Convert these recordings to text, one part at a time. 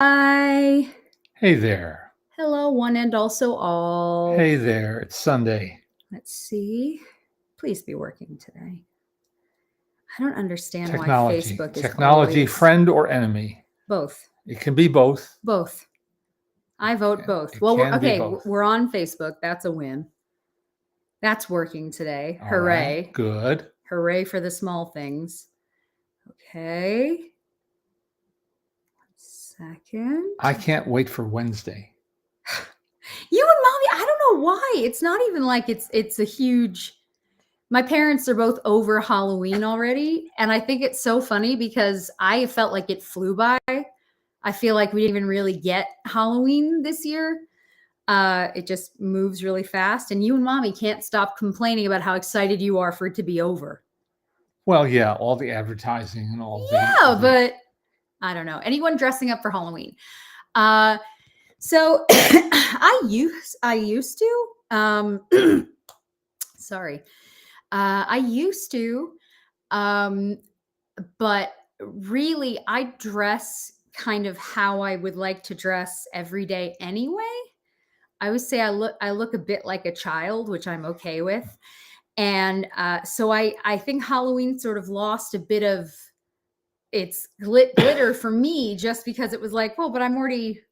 Hi. Hey there. Hello, one and also all. Hey there. It's Sunday. Let's see. Please be working today. I don't understand why Technology. Facebook is Technology, always friend or enemy? both. It can be both. Both. I vote both. It Well, can be both. we're on Facebook. That's a win. That's working today. All Hooray. right. Good. Hooray for the small things. Okay. 1 second. I can't wait for Wednesday. You and Mommy, I don't know why. It's not even like it's a huge. My parents are both over Halloween already, and I think it's so funny because I felt like it flew by. I feel like we didn't even really get Halloween this year. It just moves really fast, and you and Mommy can't stop complaining about how excited you are for it to be over. Well, yeah, all the advertising and all but I don't know. Anyone dressing up for Halloween? So I used to. Sorry. I used to, but really, I dress kind of how I would like to dress every day anyway. I would say I look a bit like a child, which I'm okay with, and so I think Halloween sort of lost a bit of its glitter for me, just because it was like, well, but I already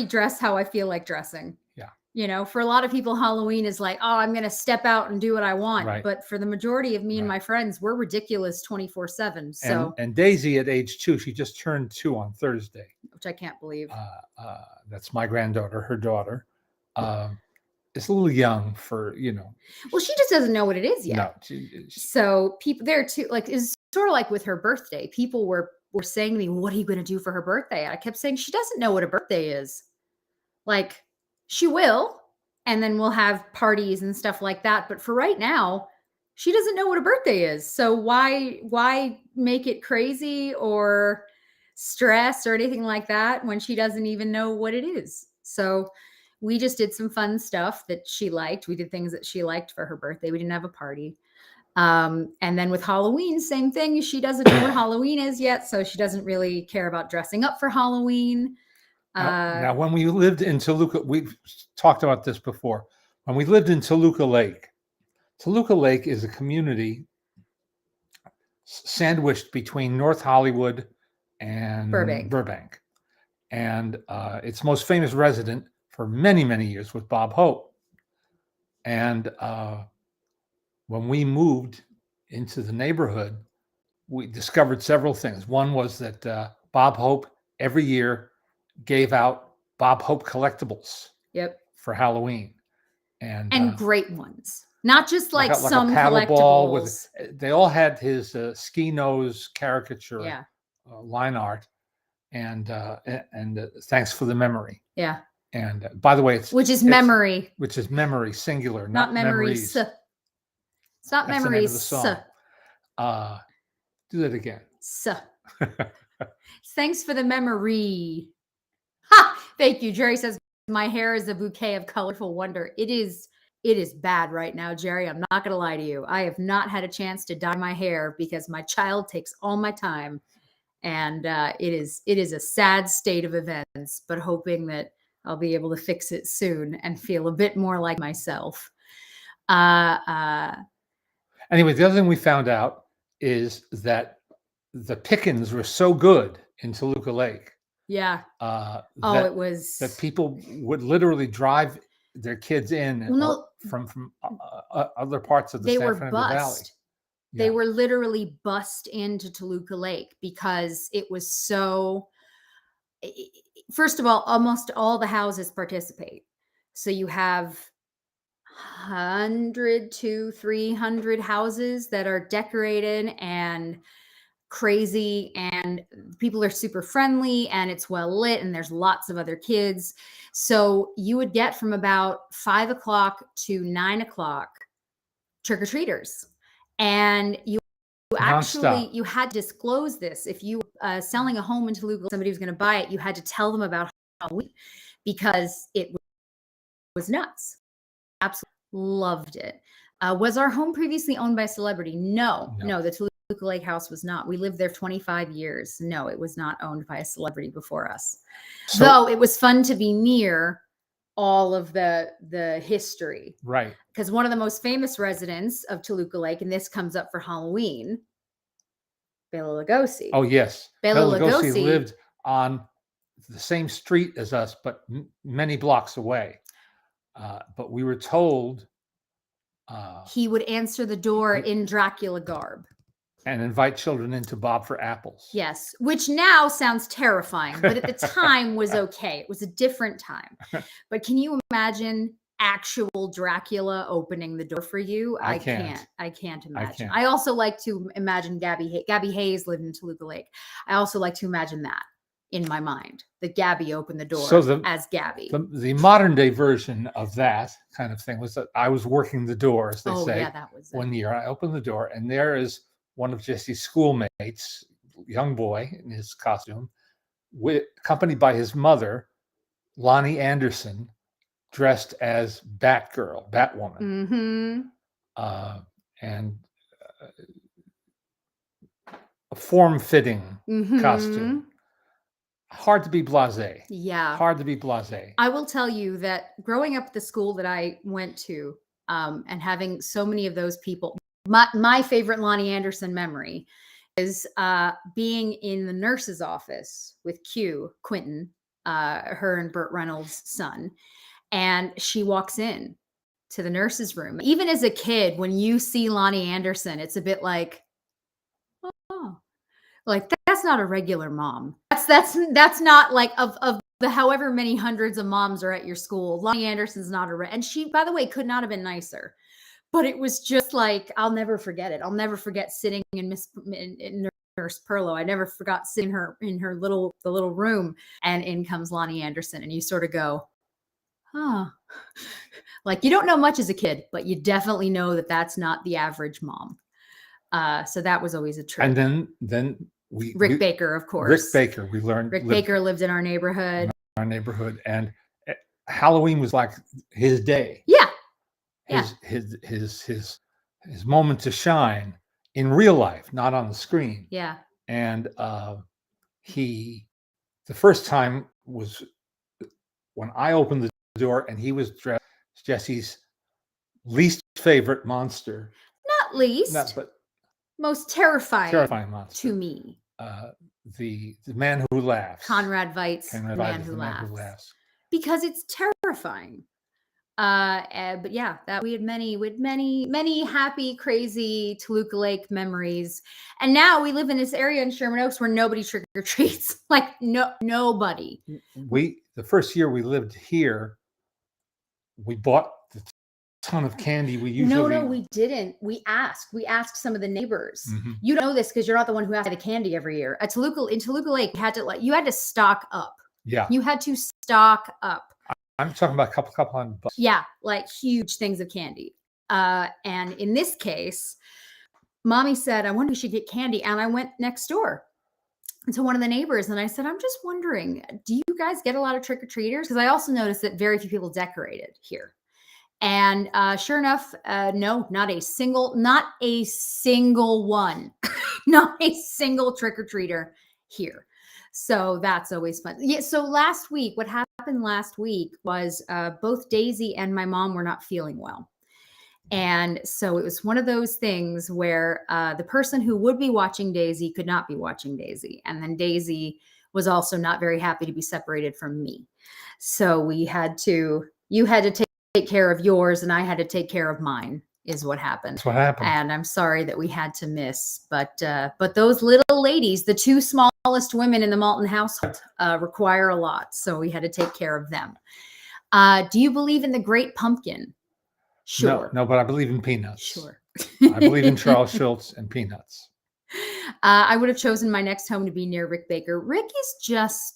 dress how I feel like dressing. Yeah. For a lot of people, Halloween is like, oh, I'm going to step out and do what I want. Right. But for the majority of me and Right. my friends, we're ridiculous 24/7. So, And Daisy at age 2, she just turned 2 on Thursday. which I can't believe. That's my granddaughter, her daughter. It's a little young for. Well, she just doesn't know what it is yet. No. So people there too, like, is sort of like with her birthday. People were saying to me, "What are you going to do for her birthday?" And I kept saying, "She doesn't know what a birthday is. Like, she will, and then we'll have parties and stuff like that. But for right now, she doesn't know what a birthday is. So why make it crazy or stress or anything like that when she doesn't even know what it is?" So we just did some fun stuff that she liked. We did things that she liked for her birthday. We didn't have a party. And then with Halloween, same thing. She doesn't know what Halloween is yet, so she doesn't really care about dressing up for Halloween. Now, when we lived in Toluca, we've talked about this before. When we lived in Toluca Lake is a community sandwiched between North Hollywood and Burbank. And its most famous resident for many, many years was Bob Hope. And when we moved into the neighborhood, we discovered several things. One was that Bob Hope every year gave out Bob Hope collectibles. Yep. For Halloween. And great ones. Not just like some a paddle collectibles. Ball with, they all had his ski nose caricature line art, and thanks for the memory. Yeah. And by the way, which is memory. Which is memory singular, not memories. It's not memories. That's the name of the song. Do that again. Thanks for the memory. Ha! Thank you. Jerry says, my hair is a bouquet of colorful wonder. It is bad right now, Jerry. I'm not going to lie to you. I have not had a chance to dye my hair because my child takes all my time. And it is a sad state of events, but hoping that I'll be able to fix it soon and feel a bit more like myself. Anyway, the other thing we found out is that the pickings were so good in Toluca Lake. Yeah. It was that people would literally drive their kids in from other parts of the San Fernando Valley. They were literally bussed into Toluca Lake because it was so. First of all, almost all the houses participate. So you have 100 to 300 houses that are decorated and crazy, and people are super friendly, and it's well lit, and there's lots of other kids. So you would get from about 5 o'clock to 9 o'clock trick-or-treaters, and you actually you had to disclose this. If you were selling a home in Toluca, somebody was going to buy it, you had to tell them about Halloween because it was nuts. Absolutely loved it. Was our home previously owned by a celebrity? No. The Toluca Toluca Lake House was not. We lived there 25 years. No, it was not owned by a celebrity before us. So, though it was fun to be near all of the history. Right. Because one of the most famous residents of Toluca Lake, and this comes up for Halloween, Bela Lugosi. Oh, yes. Bela Lugosi lived on the same street as us, but many blocks away. But we were told he would answer the door in Dracula garb and invite children in to bob for apples. Yes, which now sounds terrifying, but at the time was okay. It was a different time. But can you imagine actual Dracula opening the door for you? I can't imagine. I also like to imagine Gabby Hayes lived in Toluca Lake. I also like to imagine that in my mind, that Gabby opened the door as Gabby. The modern day version of that kind of thing was that I was working the door, as they say. Yeah, that was one year. I opened the door, and there is one of Jesse's schoolmates, young boy in his costume, accompanied by his mother, Lonnie Anderson, dressed as Batgirl, Batwoman. Mm-hmm. And a form-fitting costume. Hard to be blasé. Yeah. Hard to be blasé. I will tell you that growing up at the school that I went to, and having so many of those people, my favorite Lonnie Anderson memory is being in the nurse's office with Quentin, her and Burt Reynolds' son. And she walks in to the nurse's room. Even as a kid, when you see Lonnie Anderson, it's a bit like, oh, like that's not a regular mom. That's not like of the however many hundreds of moms are at your school. Lonnie Anderson's not and she, by the way, could not have been nicer. But it was just like, I'll never forget it. I'll never forget sitting in Nurse Perlo. I never forgot seeing her in the little room, and in comes Lonnie Anderson, and you sort of go, huh. Like, you don't know much as a kid, but you definitely know that that's not the average mom. So that was always a trip. And then Rick Baker, of course. Rick Baker, we learned. Rick Baker lived in our neighborhood. And Halloween was like his day. Yeah. His moment to shine in real life, not on the screen. Yeah. And the first time was when I opened the door and he was dressed as Jesse's least favorite monster. Not least, but most terrifying monster to me. The Man Who Laughs. Conrad Veidt's The Man Who Laughs. Because it's terrifying. But yeah, that we had many happy, crazy Toluca Lake memories. And now we live in this area in Sherman Oaks where nobody trick or treats. Like nobody. The first year we lived here, we bought the ton of candy. No, we didn't. We asked some of the neighbors. Mm-hmm. You don't know this because you're not the one who has the candy every year. In Toluca Lake, you had to stock up. Yeah. You had to stock up. I'm talking about a couple $100. Yeah, like huge things of candy. And in this case, Mommy said, I wonder if we should get candy. And I went next door to one of the neighbors and I said, I'm just wondering, do you guys get a lot of trick-or-treaters? Because I also noticed that very few people decorated here. And sure enough, no, not a single one, not a single trick-or-treater here. So that's always fun. Yeah. So what happened last week was both Daisy and my mom were not feeling well. And so it was one of those things where the person who would be watching Daisy could not be watching Daisy. And then Daisy was also not very happy to be separated from me. So you had to take care of yours and I had to take care of mine. Is what happened. That's what happened. And I'm sorry that we had to miss, but those little ladies, the two smallest women in the Maltin household, require a lot. So we had to take care of them. Do you believe in the Great Pumpkin? Sure. No, but I believe in peanuts. Sure. I believe in Charles Schultz and peanuts. I would have chosen my next home to be near Rick Baker. Rick is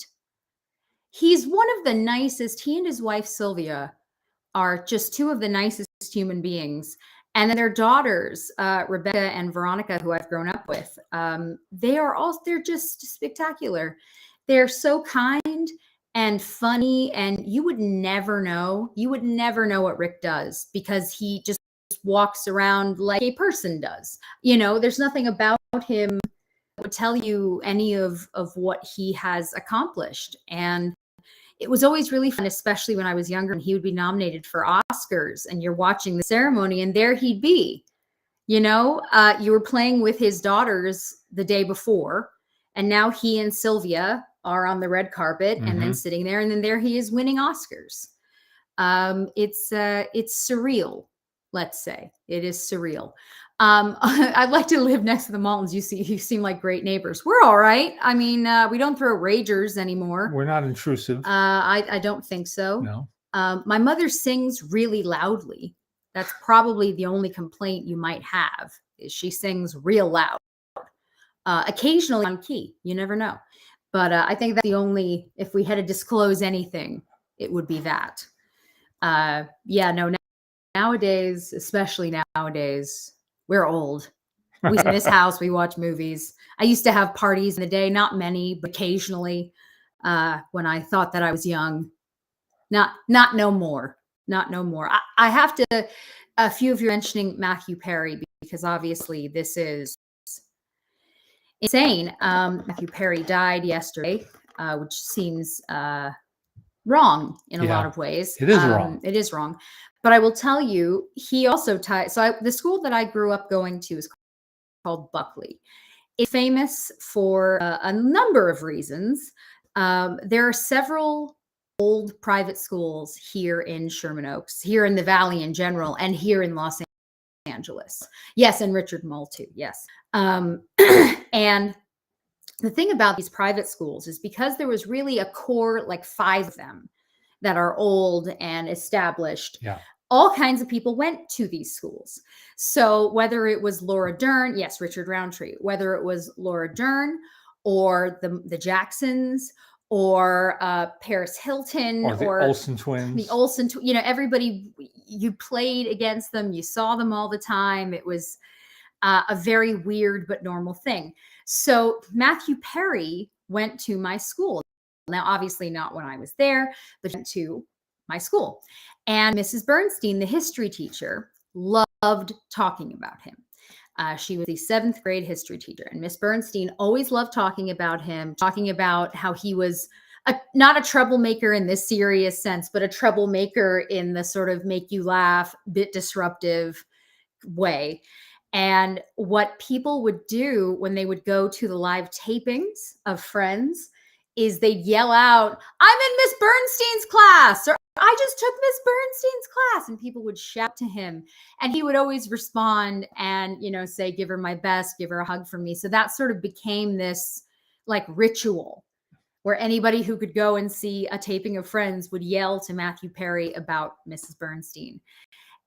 he's one of the nicest. He and his wife, Sylvia, are just two of the nicest human beings. And then their daughters, Rebecca and Veronica, who I've grown up with, they're just spectacular. They're so kind and funny, and you would never know what Rick does because he just walks around like a person does. There's nothing about him that would tell you any of what he has accomplished. And it was always really fun, especially when I was younger and he would be nominated for Oscars and you're watching the ceremony and there he'd be. You were playing with his daughters the day before, and now he and Sylvia are on the red carpet and then sitting there, and then there he is winning Oscars. It's surreal. Let's say it is surreal. I'd like to live next to the Maltins. You seem like great neighbors. We're all right. I mean, we don't throw ragers anymore. We're not intrusive. I don't think so. No. My mother sings really loudly. That's probably the only complaint you might have, is she sings real loud. Occasionally on key, you never know. But I think that's the only, if we had to disclose anything, it would be that. Nowadays, especially nowadays, we're old. We in this house, we watch movies. I used to have parties in the day, not many, but occasionally, when I thought that I was young. Not no more. Not no more. I have to, a few of you mentioning Matthew Perry, because obviously this is insane. Matthew Perry died yesterday, which seems wrong in a lot of ways. It is wrong. It is wrong. But I will tell you, he also the school that I grew up going to is called Buckley. It's famous for a number of reasons. There are several old private schools here in Sherman Oaks, here in the Valley in general, and here in Los Angeles. Yes, and Richard Mall too. Yes. And the thing about these private schools is because there was really a core, like 5 of them that are old and established. Yeah. All kinds of people went to these schools. So whether it was Laura Dern, yes, Richard Roundtree, whether it was Laura Dern or the Jacksons, or Paris Hilton, or the Olsen twins. The Olsen, everybody, you played against them, you saw them all the time. It was a very weird but normal thing. So Matthew Perry went to my school. Now, obviously not when I was there, but went to my school. And Mrs. Bernstein, the history teacher, loved talking about him. She was the 7th grade history teacher, and Miss Bernstein always loved talking about him, talking about how he was not a troublemaker in this serious sense, but a troublemaker in the sort of make you laugh, bit disruptive way. And what people would do when they would go to the live tapings of Friends is they'd yell out, "I'm in Miss Bernstein's class," or "I just took Miss Bernstein's class," and people would shout to him, and he would always respond and, say, "Give her my best, give her a hug from me." So that sort of became this like ritual where anybody who could go and see a taping of Friends would yell to Matthew Perry about Mrs. Bernstein.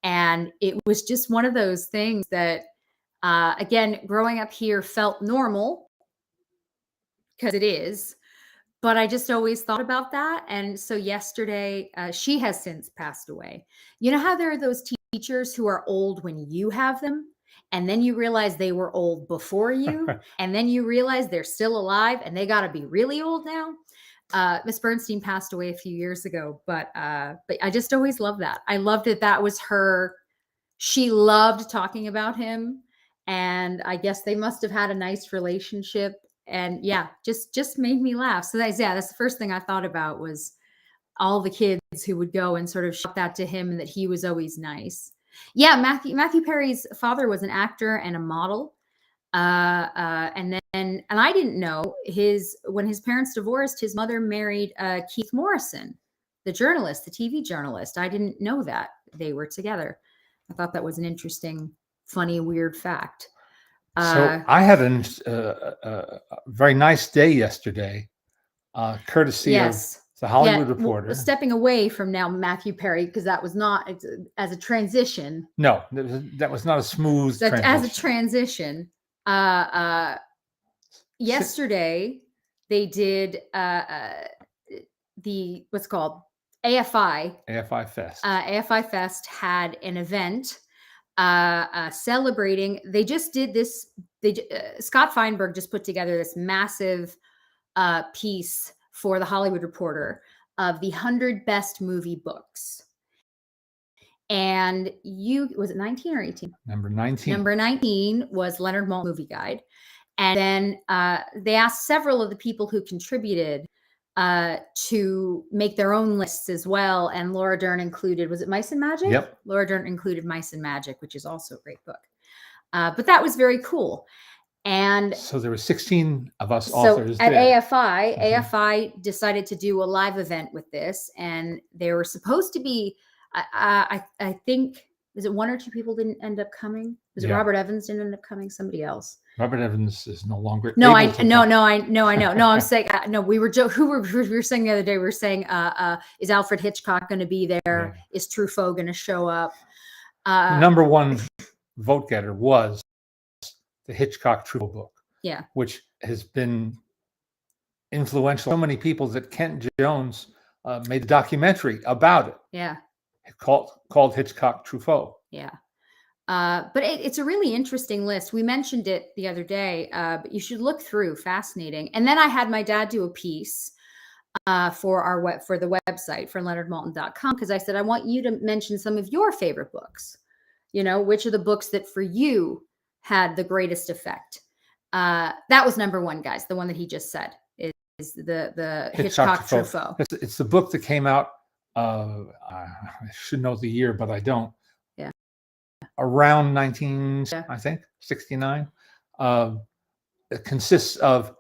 And it was just one of those things that, again, growing up here felt normal, because it is. But I just always thought about that. And so yesterday, she has since passed away. You know how there are those teachers who are old when you have them, and then you realize they were old before you, and then you realize they're still alive and they got to be really old now? Miss Bernstein passed away a few years ago, but I just always loved that. I loved it. That was her. She loved talking about him, and I guess they must have had a nice relationship. And yeah, just made me laugh. So that's the first thing I thought about, was all the kids who would go and sort of shout that to him, and that he was always nice. Yeah, Matthew Perry's father was an actor and a model. And I didn't know when his parents divorced, his mother married Keith Morrison, the journalist, the TV journalist. I didn't know that they were together. I thought that was an interesting, funny, weird fact. So I had a very nice day yesterday, courtesy of the Hollywood Reporter. Well, stepping away from now Matthew Perry, because that was not as a transition. No, that was not a smooth transition. As a transition, yesterday they did the what's called AFI Fest. AFI Fest had an event celebrating. They just did this. Scott Feinberg just put together this massive piece for the Hollywood Reporter of the 100 best movie books. And was it 19 or 18? Number 19. Number 19 was Leonard Maltin Movie Guide. And then they asked several of the people who contributed to make their own lists as well. And Laura Dern included, was it Mice and Magic? Yep. Laura Dern included Mice and Magic, which is also a great book. But that was very cool. And so there were 16 of us authors at there. AFI, AFI decided to do a live event with this, and there were supposed to be, I think, was it one or two people didn't end up coming? Was it Robert Evans didn't end up coming? Somebody else. Robert Evans is no longer. No, I know. No, I'm saying no. We were who we were saying the other day. We were saying, is Alfred Hitchcock going to be there? Yeah. Is Truffaut going to show up? Number one vote getter was the Hitchcock Truffaut book. Yeah, which has been influential. So many people that Kent Jones made a documentary about it. Yeah, called Hitchcock Truffaut. Yeah. But it's a really interesting list. We mentioned it the other day, but you should look through. Fascinating. And then I had my dad do a piece for the website for leonardmaltin.com, because I said, I want you to mention some of your favorite books. You know, which are the books that for you had the greatest effect? That was number one, guys. The one that he just said is the Hitchcock Truffaut. It's the book that came out. I should know the year, but I don't. Yeah. Around 1969. It consists of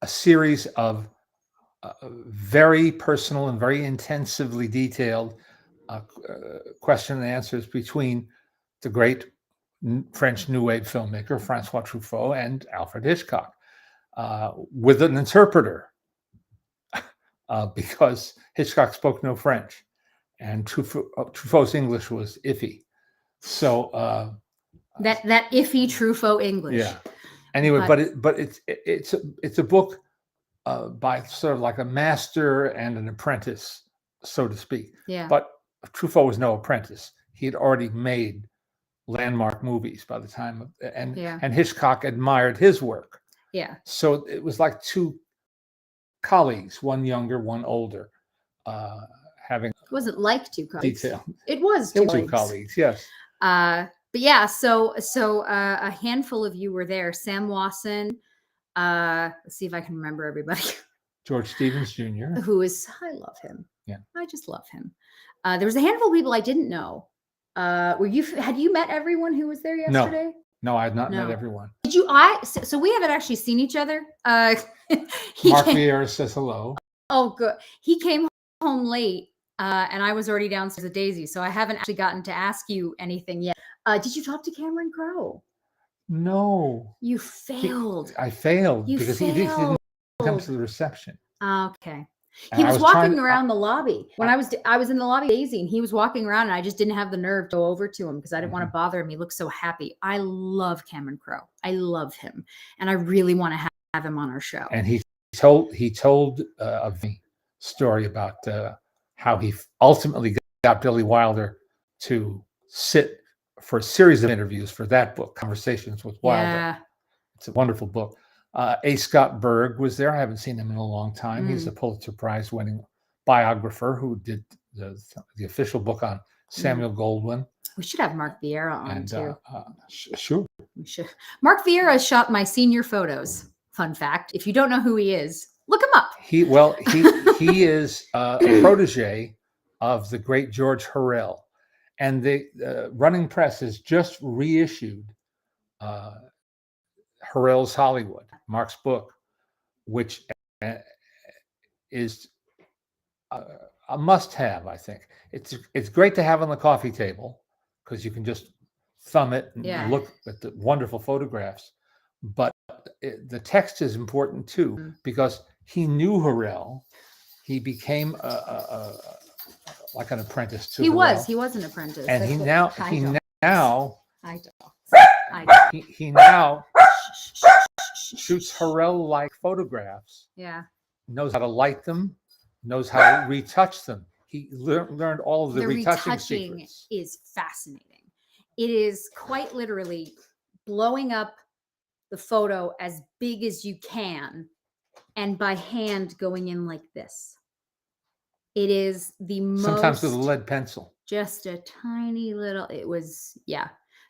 a series of very personal and very intensively detailed question and answers between the great French New Wave filmmaker Francois Truffaut and Alfred Hitchcock, with an interpreter, because Hitchcock spoke no French, and Truffaut's English was iffy. So that iffy Truffaut English. Yeah. Anyway, but it's a book by sort of like a master and an apprentice, so to speak. Yeah. But Truffaut was no apprentice. He had already made landmark movies by the time and Hitchcock admired his work. Yeah. So it was like two colleagues, one younger, one older, having. It wasn't like two colleagues. Detail. It was two colleagues. Yes. But yeah, so a handful of you were there. Sam Wasson. Let's see if I can remember everybody. George Stevens Jr. I love him. Yeah. I just love him. There was a handful of people I didn't know. Had you met everyone who was there yesterday? No, I had not met everyone. Did you? So we haven't actually seen each other. Mark Vieira says hello. Oh, good. He came home late, and I was already downstairs with Daisy, so I haven't actually gotten to ask you anything yet. Did you talk to Cameron Crowe? No. You failed. I failed because he didn't come to the reception. Okay. He was walking around the lobby when I was in the lobby, Daisy, and he was walking around, and I just didn't have the nerve to go over to him because I didn't want to bother him. He looked so happy. I love Cameron Crowe. I love him, and I really want to have him on our show. And he told a story about how he ultimately got Billy Wilder to sit for a series of interviews for that book, Conversations with Wilder. Yeah. It's a wonderful book. A. Scott Berg was there. I haven't seen him in a long time. He's a Pulitzer Prize winning biographer who did the official book on Samuel Goldwyn. We should have Mark Vieira on too. Sure. We should. Mark Vieira shot my senior photos. Fun fact. If you don't know who he is, look him up. He is a protege of the great George Hurrell. And the Running Press has just reissued Hurrell's Hollywood, Mark's book, which is a must-have. I think it's great to have on the coffee table because you can just thumb it and look at the wonderful photographs. But the text is important too because he knew Hurrell. He became like an apprentice to Hurrell. He was an apprentice, and he now shoots Hurrell-like photographs. Yeah. Knows how to light them, knows how to retouch them. He learned all of the retouching secrets. Is fascinating. It is quite literally blowing up the photo as big as you can and by hand going in like this. It is the most. Sometimes with a lead pencil. Just a tiny little. It was,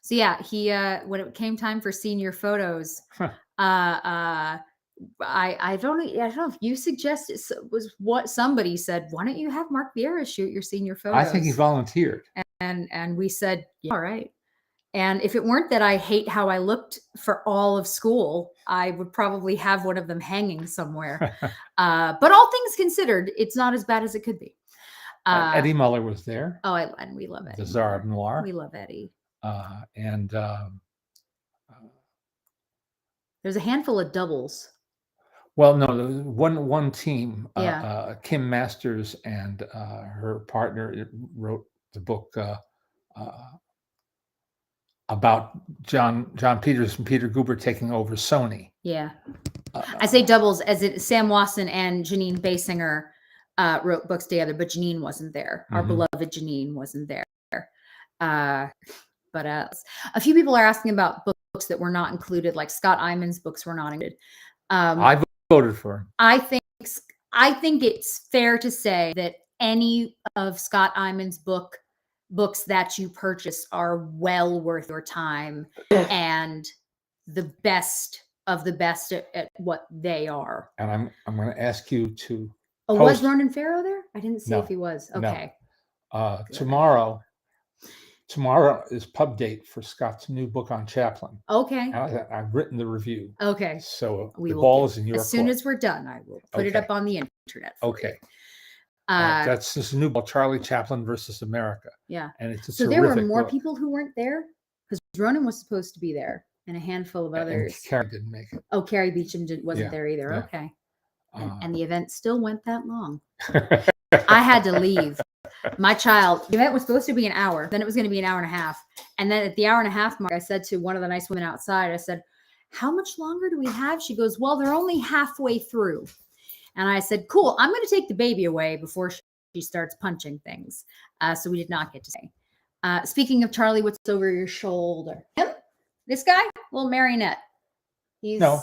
So yeah, he when it came time for senior photos, I don't know if you suggested, was what somebody said, why don't you have Mark Vieira shoot your senior photos? I think he volunteered. And we said, yeah, all right. And if it weren't that I hate how I looked for all of school, I would probably have one of them hanging somewhere. But all things considered, it's not as bad as it could be. Eddie Muller was there. Oh, and we love Eddie. The Czar of Noir. We love Eddie. There's a handful of doubles. Well, no, one team, Kim Masters and her partner wrote the book about John Peters and Peter Guber taking over Sony. Yeah. I say doubles as Sam Wasson and Janine Basinger wrote books together, but Janine wasn't there. Our beloved Janine wasn't there. But a few people are asking about books that were not included, like Scott Iman's books were not included. I voted for him. I think it's fair to say that any of Scott Iman's books that you purchase are well worth your time and the best of the best at what they are. And I'm going to ask you to. Oh, was Ronan Farrow there? I didn't see if he was. Okay. No. Tomorrow is pub date for Scott's new book on Chaplin. Okay. I've written the review. Okay. So the ball is in your court. As soon as we're done, I will put it up on the internet. Okay. That's this new book, Charlie Chaplin versus America. Yeah. And it's a so there were more people who weren't there because Ronan was supposed to be there and a handful of others. And Carrie didn't make it. Oh, Carrie Beecham wasn't there either. Yeah. Okay. And the event still went that long. I had to leave. The event was supposed to be an hour. Then it was going to be an hour and a half. And then at the hour and a half mark, I said to one of the nice women outside, I said, how much longer do we have? She goes, well, they're only halfway through. And I said, cool, I'm going to take the baby away before she starts punching things. So we did not get to say. Speaking of Charlie, what's over your shoulder? Him? This guy? Little marionette. No,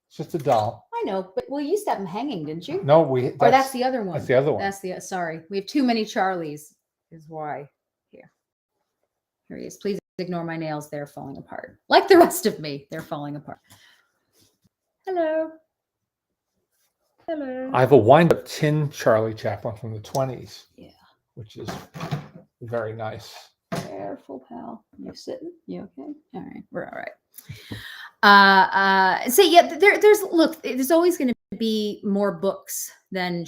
it's just a doll. I know, but you used to have him hanging, didn't you? No, that's the other one. That's the other one. Sorry. We have too many Charlies, is why. Here he is. Please ignore my nails. They're falling apart. Like the rest of me, they're falling apart. Hello. I have a wind-up tin Charlie Chaplin from the 20s. Yeah. Which is very nice. Careful, pal. You sitting? You okay? All right. We're all right. So yeah, there's always going to be more books than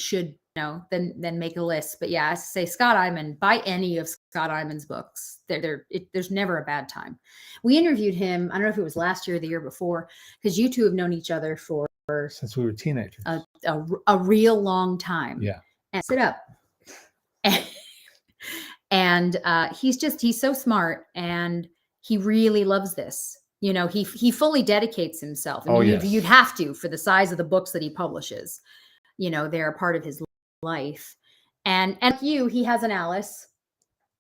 than make a list. But yeah, I say Scott Iman, buy any of Scott Iman's books. There's never a bad time. We interviewed him, I don't know if it was last year or the year before, because you two have known each other since we were teenagers. A real long time. Yeah. And sit up. And he's so smart and he really loves this. He fully dedicates himself. I mean, you'd have to for the size of the books that he publishes. They're a part of his life. And he has an Alice.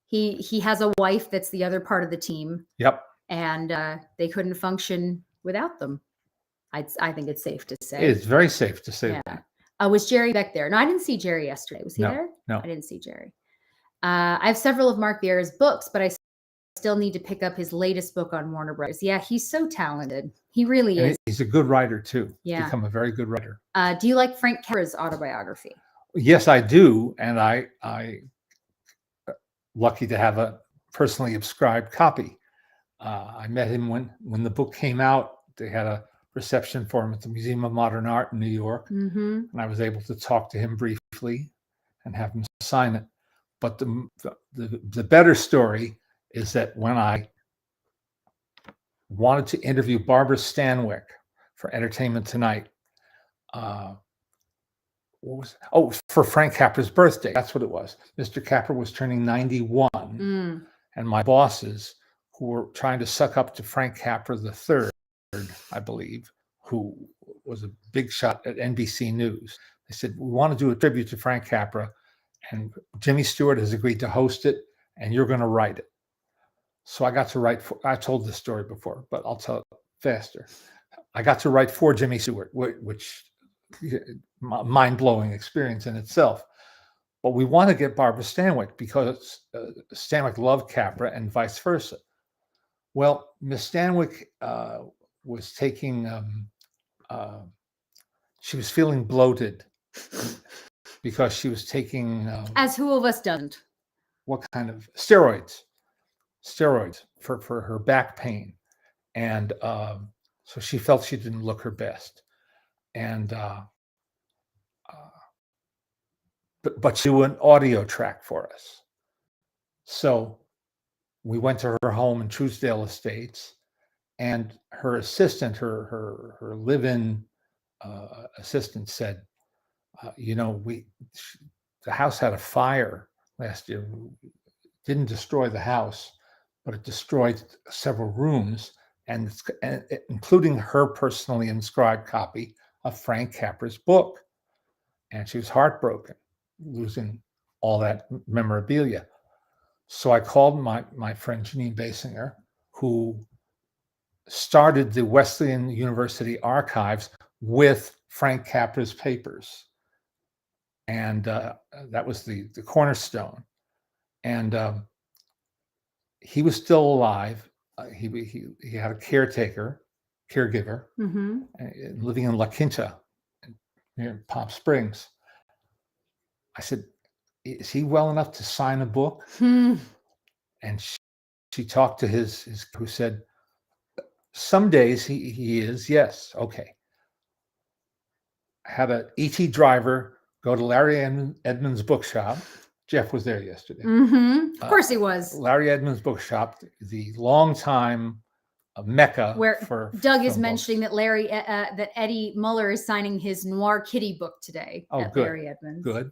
He has a wife that's the other part of the team. Yep. And they couldn't function without them. I think it's safe to say. It's very safe to say that. Was Jerry Beck there? No, I didn't see Jerry yesterday. Was he there? No. I didn't see Jerry. I have several of Mark Vieira's books, but I still need to pick up his latest book on Warner Brothers. Yeah, he's so talented. He really is. He's a good writer too. Yeah. Become a very good writer. Do you like Frank Capra's autobiography? Yes, I do. And I lucky to have a personally subscribed copy. I met him when the book came out. They had a reception for him at the Museum of Modern Art in New York. Mm-hmm. And I was able to talk to him briefly and have him sign it. But the better story is that when I wanted to interview Barbara Stanwyck for Entertainment Tonight, for Frank Capra's birthday. That's what it was. Mr. Capra was turning 91. And my bosses, who were trying to suck up to Frank Capra III, I believe, who was a big shot at NBC News, they said, we want to do a tribute to Frank Capra, and Jimmy Stewart has agreed to host it, and you're going to write it. So I got to write I told this story before, but I'll tell it faster. I got to write for Jimmy Stewart, which mind-blowing experience in itself. But we want to get Barbara Stanwyck because Stanwyck loved Capra and vice versa. Well, Miss Stanwyck was taking, she was feeling bloated because she was taking. As who of us doesn't? What kind of steroids? Steroids for her back pain. And so she felt she didn't look her best. And but she did an audio track for us. So we went to her home in Truesdale Estates, and her assistant, her live-in assistant, said, the house had a fire last year. It didn't destroy the house, but it destroyed several rooms, and including her personally inscribed copy of Frank Capra's book. And she was heartbroken, losing all that memorabilia. So I called my friend Janine Basinger, who started the Wesleyan University archives with Frank Capra's papers. And that was the cornerstone. And he was still alive. He had a caregiver, living in La Quinta near Palm Springs. I said, "Is he well enough to sign a book?" And she talked to his who said, "Some days he is, yes, okay." I had an ET driver go to Larry Edmunds' bookshop. Jeff was there yesterday. Of course he was. Larry Edmunds' bookshop, the longtime mecca where for Doug is mentioning books. That Eddie Muller is signing his Noir Kitty book today. Oh, at good. Larry Edmunds. Good.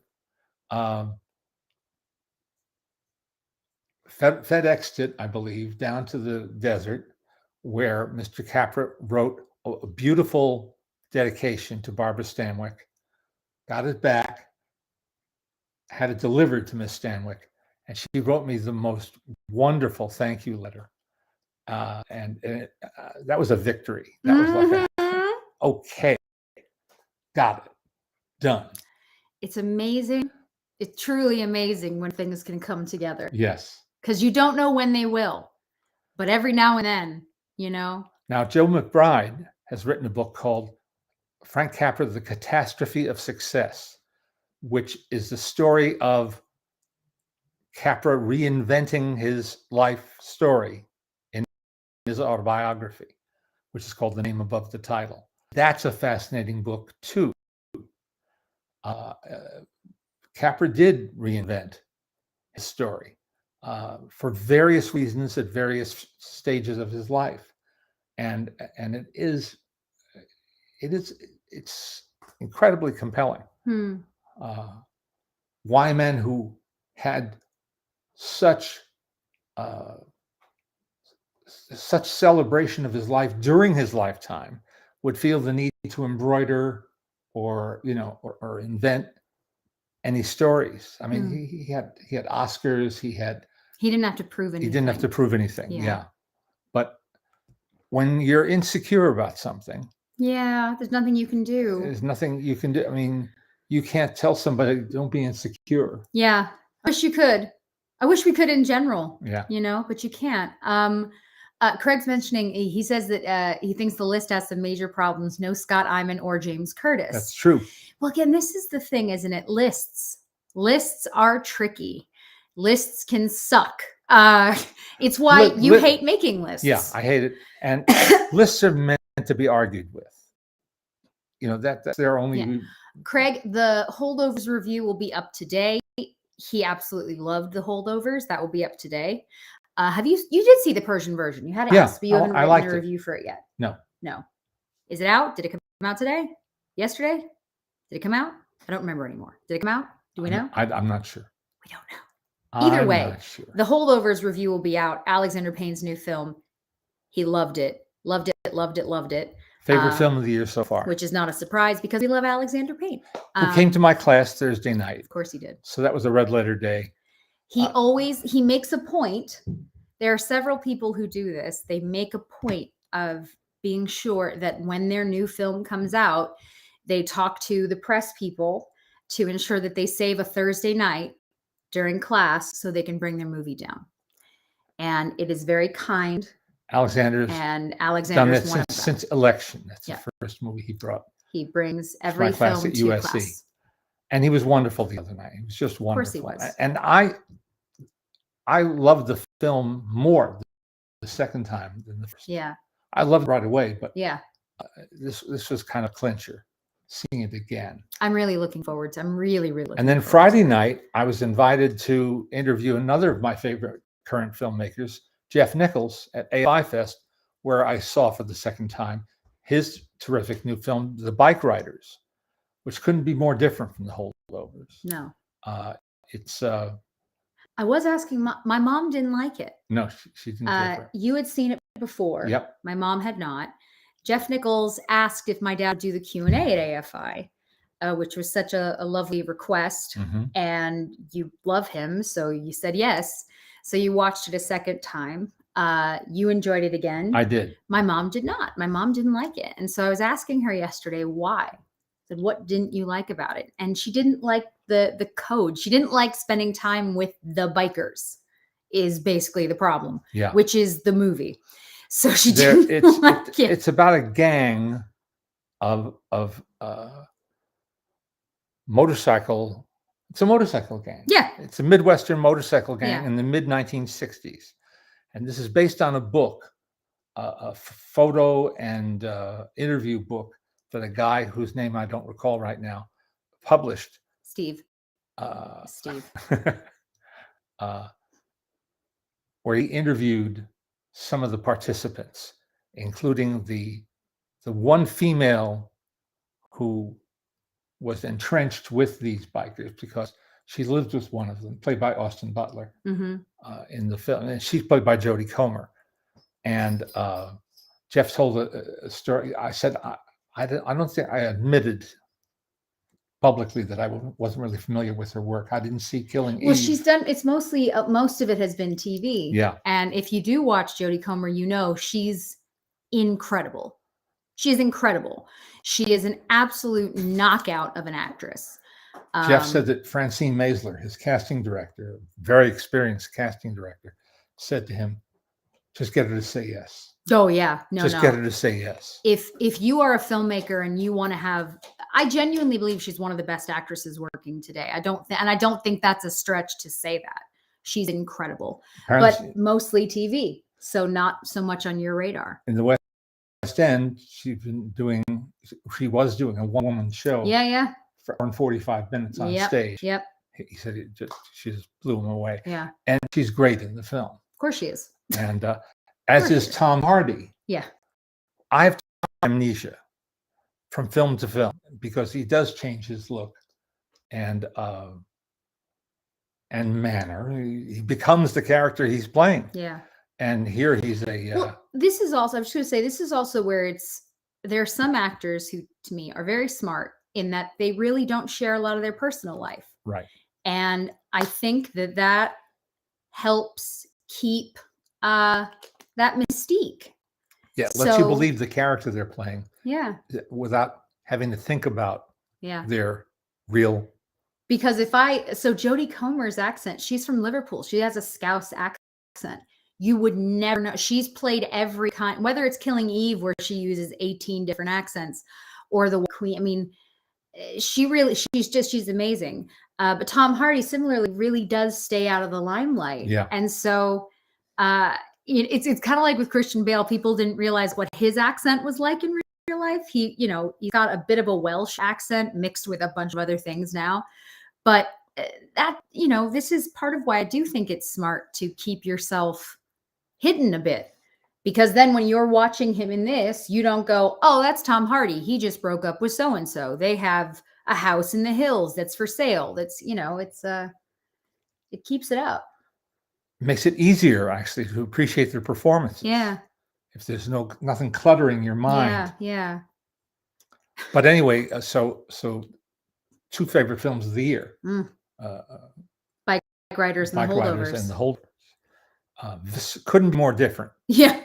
FedExed it, I believe, down to the desert, where Mr. Capra wrote a beautiful dedication to Barbara Stanwyck, got it back, had it delivered to Miss Stanwyck, and she wrote me the most wonderful thank you letter. And that was a victory. That was like okay, got it, done. It's amazing. It's truly amazing when things can come together. Yes. Because you don't know when they will, but every now and then, you know. Now, Joe McBride has written a book called Frank Capra, The Catastrophe of Success, which is the story of Capra reinventing his life story in his autobiography, which is called The Name Above the Title. That's a fascinating book, too. Capra did reinvent his story for various reasons at various stages of his life. And it's incredibly compelling. Why men who had such celebration of his life during his lifetime would feel the need to embroider or invent any stories. I mean, he had Oscars. He didn't have to prove anything. He didn't have to prove anything. Yeah. But when you're insecure about something, there's nothing you can do. There's nothing you can do. I mean, you can't tell somebody, don't be insecure. Yeah. I wish you could. I wish we could in general. Yeah. But you can't. Craig's mentioning, he says that he thinks the list has some major problems. No Scott Iman or James Curtis. That's true. Well, again, this is the thing, isn't it? Lists are tricky. Lists can suck. It's why you hate making lists. Yeah, I hate it. And lists are meant to be argued with. That's their only. Yeah. Craig, the Holdovers review will be up today. He absolutely loved the Holdovers. That will be up today. You did see the Persian version. You had to ask, but you haven't written a review for it yet. No. Is it out? Did it come out today? Yesterday? Did it come out? I don't remember anymore. Did it come out? Do we know? I'm not sure. We don't know. Either way, sure. The Holdovers review will be out. Alexander Payne's new film. He loved it. Loved it, loved it, loved it. Favorite film of the year so far. Which is not a surprise because we love Alexander Payne. Who came to my class Thursday night. Of course he did. So that was a red letter day. He makes a point. There are several people who do this. They make a point of being sure that when their new film comes out, they talk to the press people to ensure that they save a Thursday night during class so they can bring their movie down. And it is very kind Alexander's and done Alexander's that one since Election. That's Yeah. the first movie he brought. He brings to my every class film at to USC. class. And he was wonderful the other night. He was just Of course he wonderful. was. And I loved the film more the second time than the first. Yeah. I loved it right away, but Yeah. this was kind of clincher, seeing it again. I'm really looking forward to. I'm really looking. And then Friday night, I was invited to interview another of my favorite current filmmakers, Jeff Nichols, at AFI Fest, where I saw for the second time his terrific new film, The Bike Riders, which couldn't be more different from The Holdovers. No. It's. I was asking. My mom didn't like it. No, she didn't care for it. You had seen it before. Yep. My mom had not. Jeff Nichols asked if my dad would do the Q&A at AFI, which was such a lovely request. Mm-hmm. And you love him, so you said yes. So you watched it a second time. You enjoyed it again. I did. My mom did not. My mom didn't like it. And so I was asking her yesterday why. I said, what didn't you like about it? And she didn't like the code. She didn't like spending time with the bikers, is basically the problem. Yeah. Which is the movie. So she didn't like it. It's about a gang of motorcycle. It's a motorcycle gang. Yeah. It's a Midwestern motorcycle gang Yeah. in the mid-1960s. And this is based on a book, a photo and interview book that a guy whose name I don't recall right now published. Steve. Where he interviewed some of the participants, including the one female who was entrenched with these bikers because she lived with one of them, played by Austin Butler. Mm-hmm. In the film, and she's played by Jodie Comer. And Jeff told a story. I said, I don't think I admitted publicly that I wasn't really familiar with her work. I didn't see Killing Eve. Well, she's done. It's mostly most of it has been TV. Yeah. And if you do watch Jodie Comer, you know she's incredible. She is incredible. She is an absolute knockout of an actress. Jeff said that Francine Maisler, his casting director, very experienced casting director, said to him, just get her to say yes. Oh, yeah. No. Get her to say yes. If you are a filmmaker and you want to have, I genuinely believe she's one of the best actresses working today. I don't think that's a stretch to say that. She's incredible. Apparently, but mostly TV. So not so much on your radar. In the West End, she was doing a one-woman show. Yeah. For 45 minutes on stage. Yep. He said she just blew him away. Yeah. And she's great in the film. Of course she is. And as is Tom Hardy. Yeah. I have amnesia from film to film because he does change his look and manner. He becomes the character he's playing. Yeah. And here he's this is also, I was going to say, this is also where there are some actors who, to me, are very smart in that they really don't share a lot of their personal life. Right. And I think that helps keep that mystique. Yeah, lets you believe the character they're playing. Yeah. Without having to think about their real. Because Jodie Comer's accent, she's from Liverpool. She has a Scouse accent. You would never know. She's played every kind, whether it's Killing Eve, where she uses 18 different accents, or The Queen. I mean, she's amazing. But Tom Hardy similarly really does stay out of the limelight. Yeah. And so it's kind of like with Christian Bale. People didn't realize what his accent was like in real life. He's got a bit of a Welsh accent mixed with a bunch of other things now. But this is part of why I do think it's smart to keep yourself hidden a bit. Because then when you're watching him in this, you don't go, oh, that's Tom Hardy. He just broke up with so-and-so. They have a house in the hills that's for sale. That's, it keeps it up. It makes it easier, actually, to appreciate their performances. Yeah. If there's nothing cluttering your mind. Yeah. But anyway, so two favorite films of the year. Bike Riders and The Holdovers. This couldn't be more different. Yeah.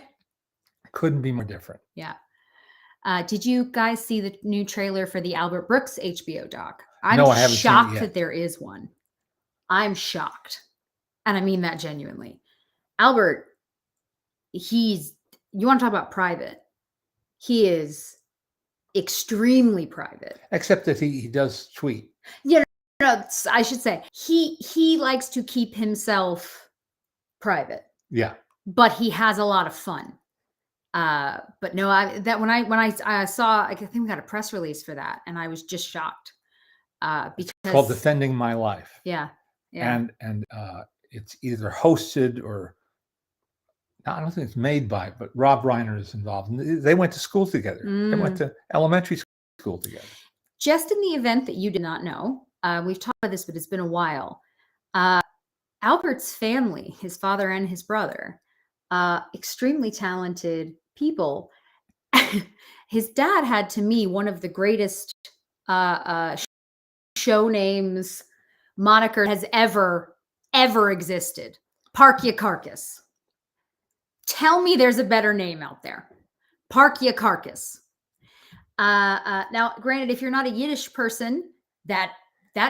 Couldn't be more different. Yeah. Did you guys see the new trailer for the Albert Brooks HBO doc? I haven't shocked seen it yet. that there is one. I'm shocked. And I mean that genuinely. Albert, he's you want to talk about private. He is extremely private. Except that he does tweet. Yeah, no, I should say he likes to keep himself private. Yeah. But he has a lot of fun. But no, when I saw, I think we got a press release for that, and I was just shocked. Because it's called Defending My Life. Yeah. Yeah. And it's either hosted or I don't think it's made by, but Rob Reiner is involved. And they went to school together. They went to elementary school together. Just in the event that you did not know, we've talked about this, but it's been a while. Albert's family, his father and his brother, extremely talented people. His dad had, to me, one of the greatest show names, moniker has ever existed. Park Ya Carcass. Tell me there's a better name out there. Park Ya Carcass. Now, granted, if you're not a Yiddish person, that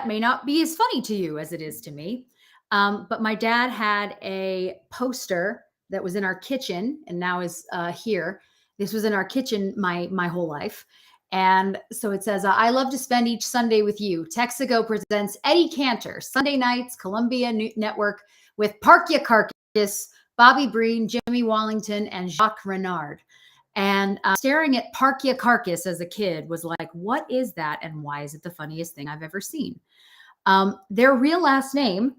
may not be as funny to you as it is to me. But my dad had a poster that was in our kitchen and now is here. This was in our kitchen my whole life. And so it says, I love to spend each Sunday with you. Texaco presents Eddie Cantor, Sunday nights, Columbia Network, with Park Ya Carcass, Bobby Breen, Jimmy Wallington, and Jacques Renard. And staring at Park Ya Carcass as a kid was like, what is that? And why is it the funniest thing I've ever seen? Their real last name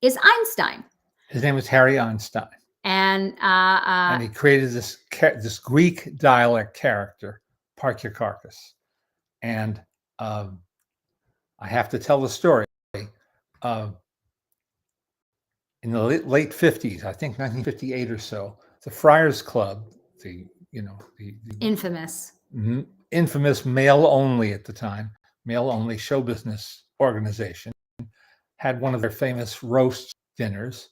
is Einstein. His name was Harry Einstein. And he created this Greek dialect character, Park Ya Carcass. And I have to tell the story. In the late 50s, I think 1958 or so, the Friars Club, the infamous male only at the time, male only show business organization, had one of their famous roast dinners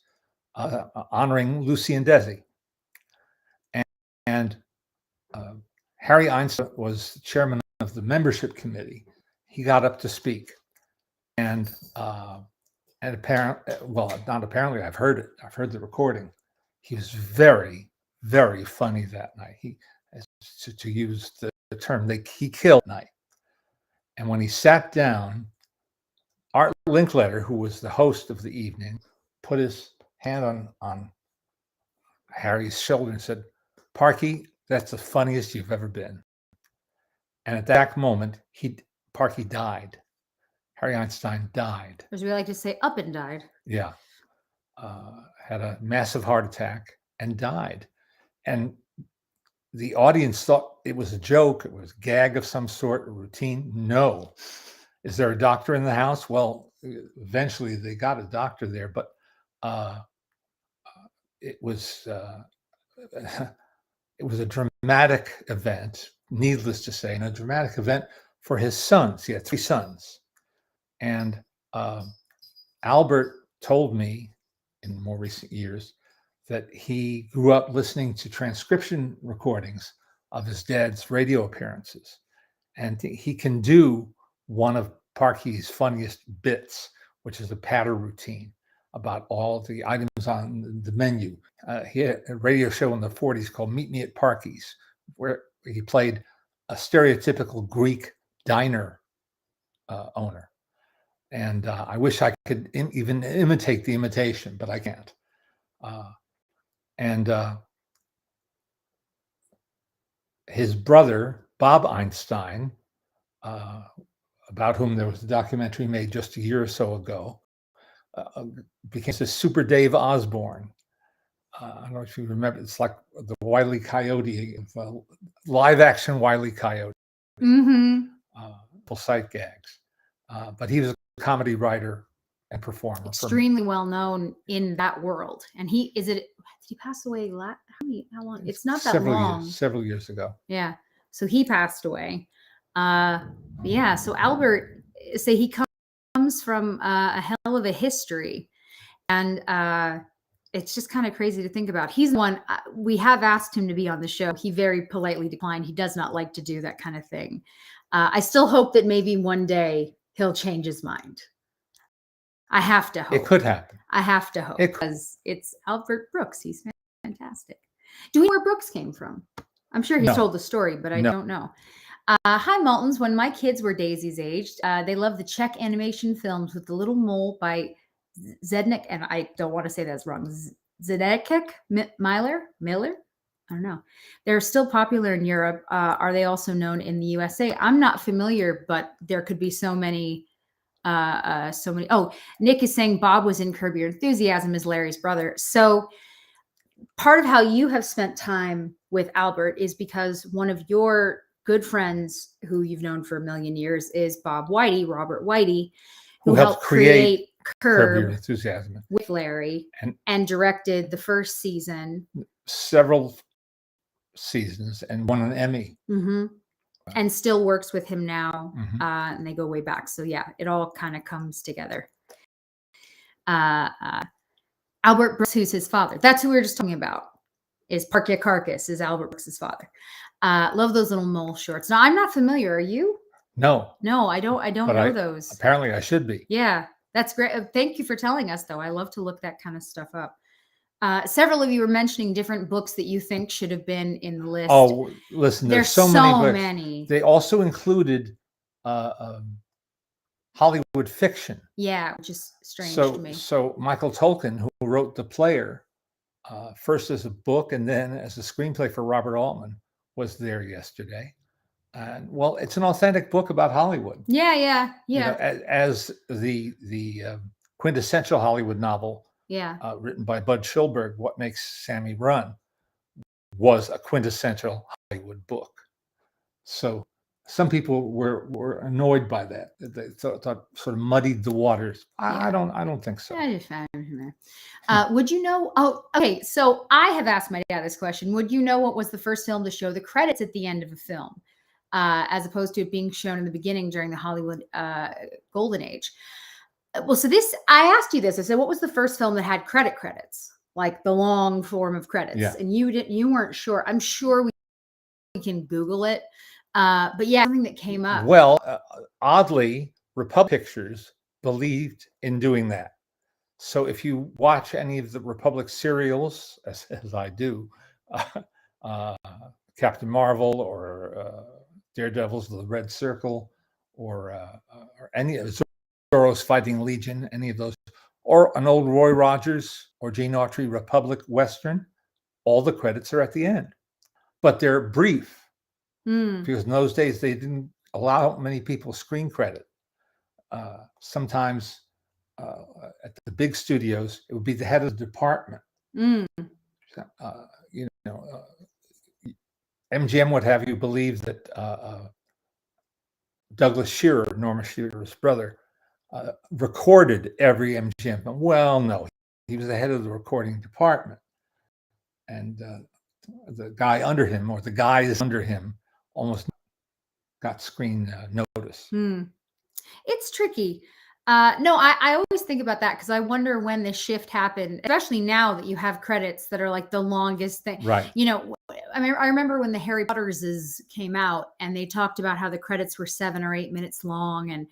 honoring Lucy and Desi. And Harry Einstein was chairman of the membership committee. He got up to speak. And not apparently, I've heard it. I've heard the recording. He was very, very funny that night. He, to use the term, he killed night. And when he sat down, Art Linkletter, who was the host of the evening, put his hand on Harry's shoulder and said, "Parky, that's the funniest you've ever been." And at that moment, Parky died. Harry Einstein died. As we like to say, up and died. Yeah. Had a massive heart attack and died. And the audience thought it was a joke. It was a gag of some sort, a routine. No. Is there a doctor in the house? Well, eventually they got a doctor there, but it was a dramatic event, needless to say, and a dramatic event for his sons. He had 3 sons. And Albert told me in more recent years that he grew up listening to transcription recordings of his dad's radio appearances. And he can do one of Parky's funniest bits, which is a patter routine about all the items on the menu. He had a radio show in the 40s called Meet Me at Parky's, where he played a stereotypical Greek diner owner. And I wish I could even imitate the imitation, but I can't. His brother, Bob Einstein, about whom there was a documentary made just a year or so ago, became this Super Dave Osborne. I don't know if you remember. It's like the Wile E. Coyote, live action Wile E. Coyote. Full sight gags. But he was a comedy writer and performer. Extremely well known in that world. And did he pass away how long? It's not that long. Several years ago. Yeah. So he passed away. Yeah. So Albert, he comes from a hell of a history. And it's just kind of crazy to think about. He's the one, we have asked him to be on the show. He very politely declined. He does not like to do that kind of thing. I still hope that maybe one day he'll change his mind. I have to hope. It could happen. I have to hope because it's Albert Brooks. He's fantastic. Do we know where Brooks came from? I'm sure he's told the story, but I don't know. Hi, Maltons. When my kids were Daisy's age, they loved the Czech animation films with the little mole by Zednik, and I don't want to say that's wrong. Zdeněk Miller? I don't know. They're still popular in Europe. Are they also known in the USA? I'm not familiar, but there could be so many. Oh, Nick is saying Bob was in Curb Your Enthusiasm as Larry's brother. So part of how you have spent time with Albert is because one of your good friends who you've known for a million years is Bob Whitey, Robert Whitey, who helped create Curb Your Enthusiasm with Larry and directed the first season. Several seasons and won an Emmy. Mm-hmm. And still works with him now. Mm-hmm. And they go way back. So yeah, it all kind of comes together. Albert Brooks, who's his father. That's who we were just talking about. Is Parkia Carcass is Albert Brooks' father. Love those little mole shorts. Now, I'm not familiar. Are you? No, I don't know those. Apparently I should be. Yeah, that's great. Thank you for telling us, though. I love to look that kind of stuff up. Several of you were mentioning different books that you think should have been in the list. Oh, listen, there's so many. They also included Hollywood fiction. Yeah, which is strange to me. So Michael Tolkien, who wrote The Player, first as a book and then as a screenplay for Robert Altman, was there yesterday. And well, it's an authentic book about Hollywood. Yeah. You know, as the quintessential Hollywood novel. Yeah. Written by Bud Schulberg, What Makes Sammy Run, was a quintessential Hollywood book. So some people were annoyed by that. They thought sort of muddied the waters. I don't think so. Would you know? Oh, okay. So I have asked my dad this question. Would you know what was the first film to show the credits at the end of a film, as opposed to it being shown in the beginning during the Hollywood Golden Age? Well, so I asked you this. I said, what was the first film that had credits, like the long form of credits? Yeah. And you weren't sure. I'm sure we can Google it. But yeah, something that came up. Well, oddly, Republic Pictures believed in doing that. So if you watch any of the Republic serials, as I do, Captain Marvel or Daredevil's The Red Circle, or any of Zorro's Fighting Legion, any of those, or an old Roy Rogers or Gene Autry Republic Western, all the credits are at the end. But they're brief, because in those days they didn't allow many people screen credit. Sometimes at the big studios, it would be the head of the department. MGM would have you believe that Douglas Shearer, Norma Shearer's brother, recorded every MGM film. Well, no, he was the head of the recording department, and the guy under him, or the guys under him, almost got screen notice. It's tricky. No, I always think about that because I wonder when the shift happened, especially now that you have credits that are like the longest thing. Right. You know, I mean, I remember when the Harry Potter's came out and they talked about how the credits were 7 or 8 minutes long,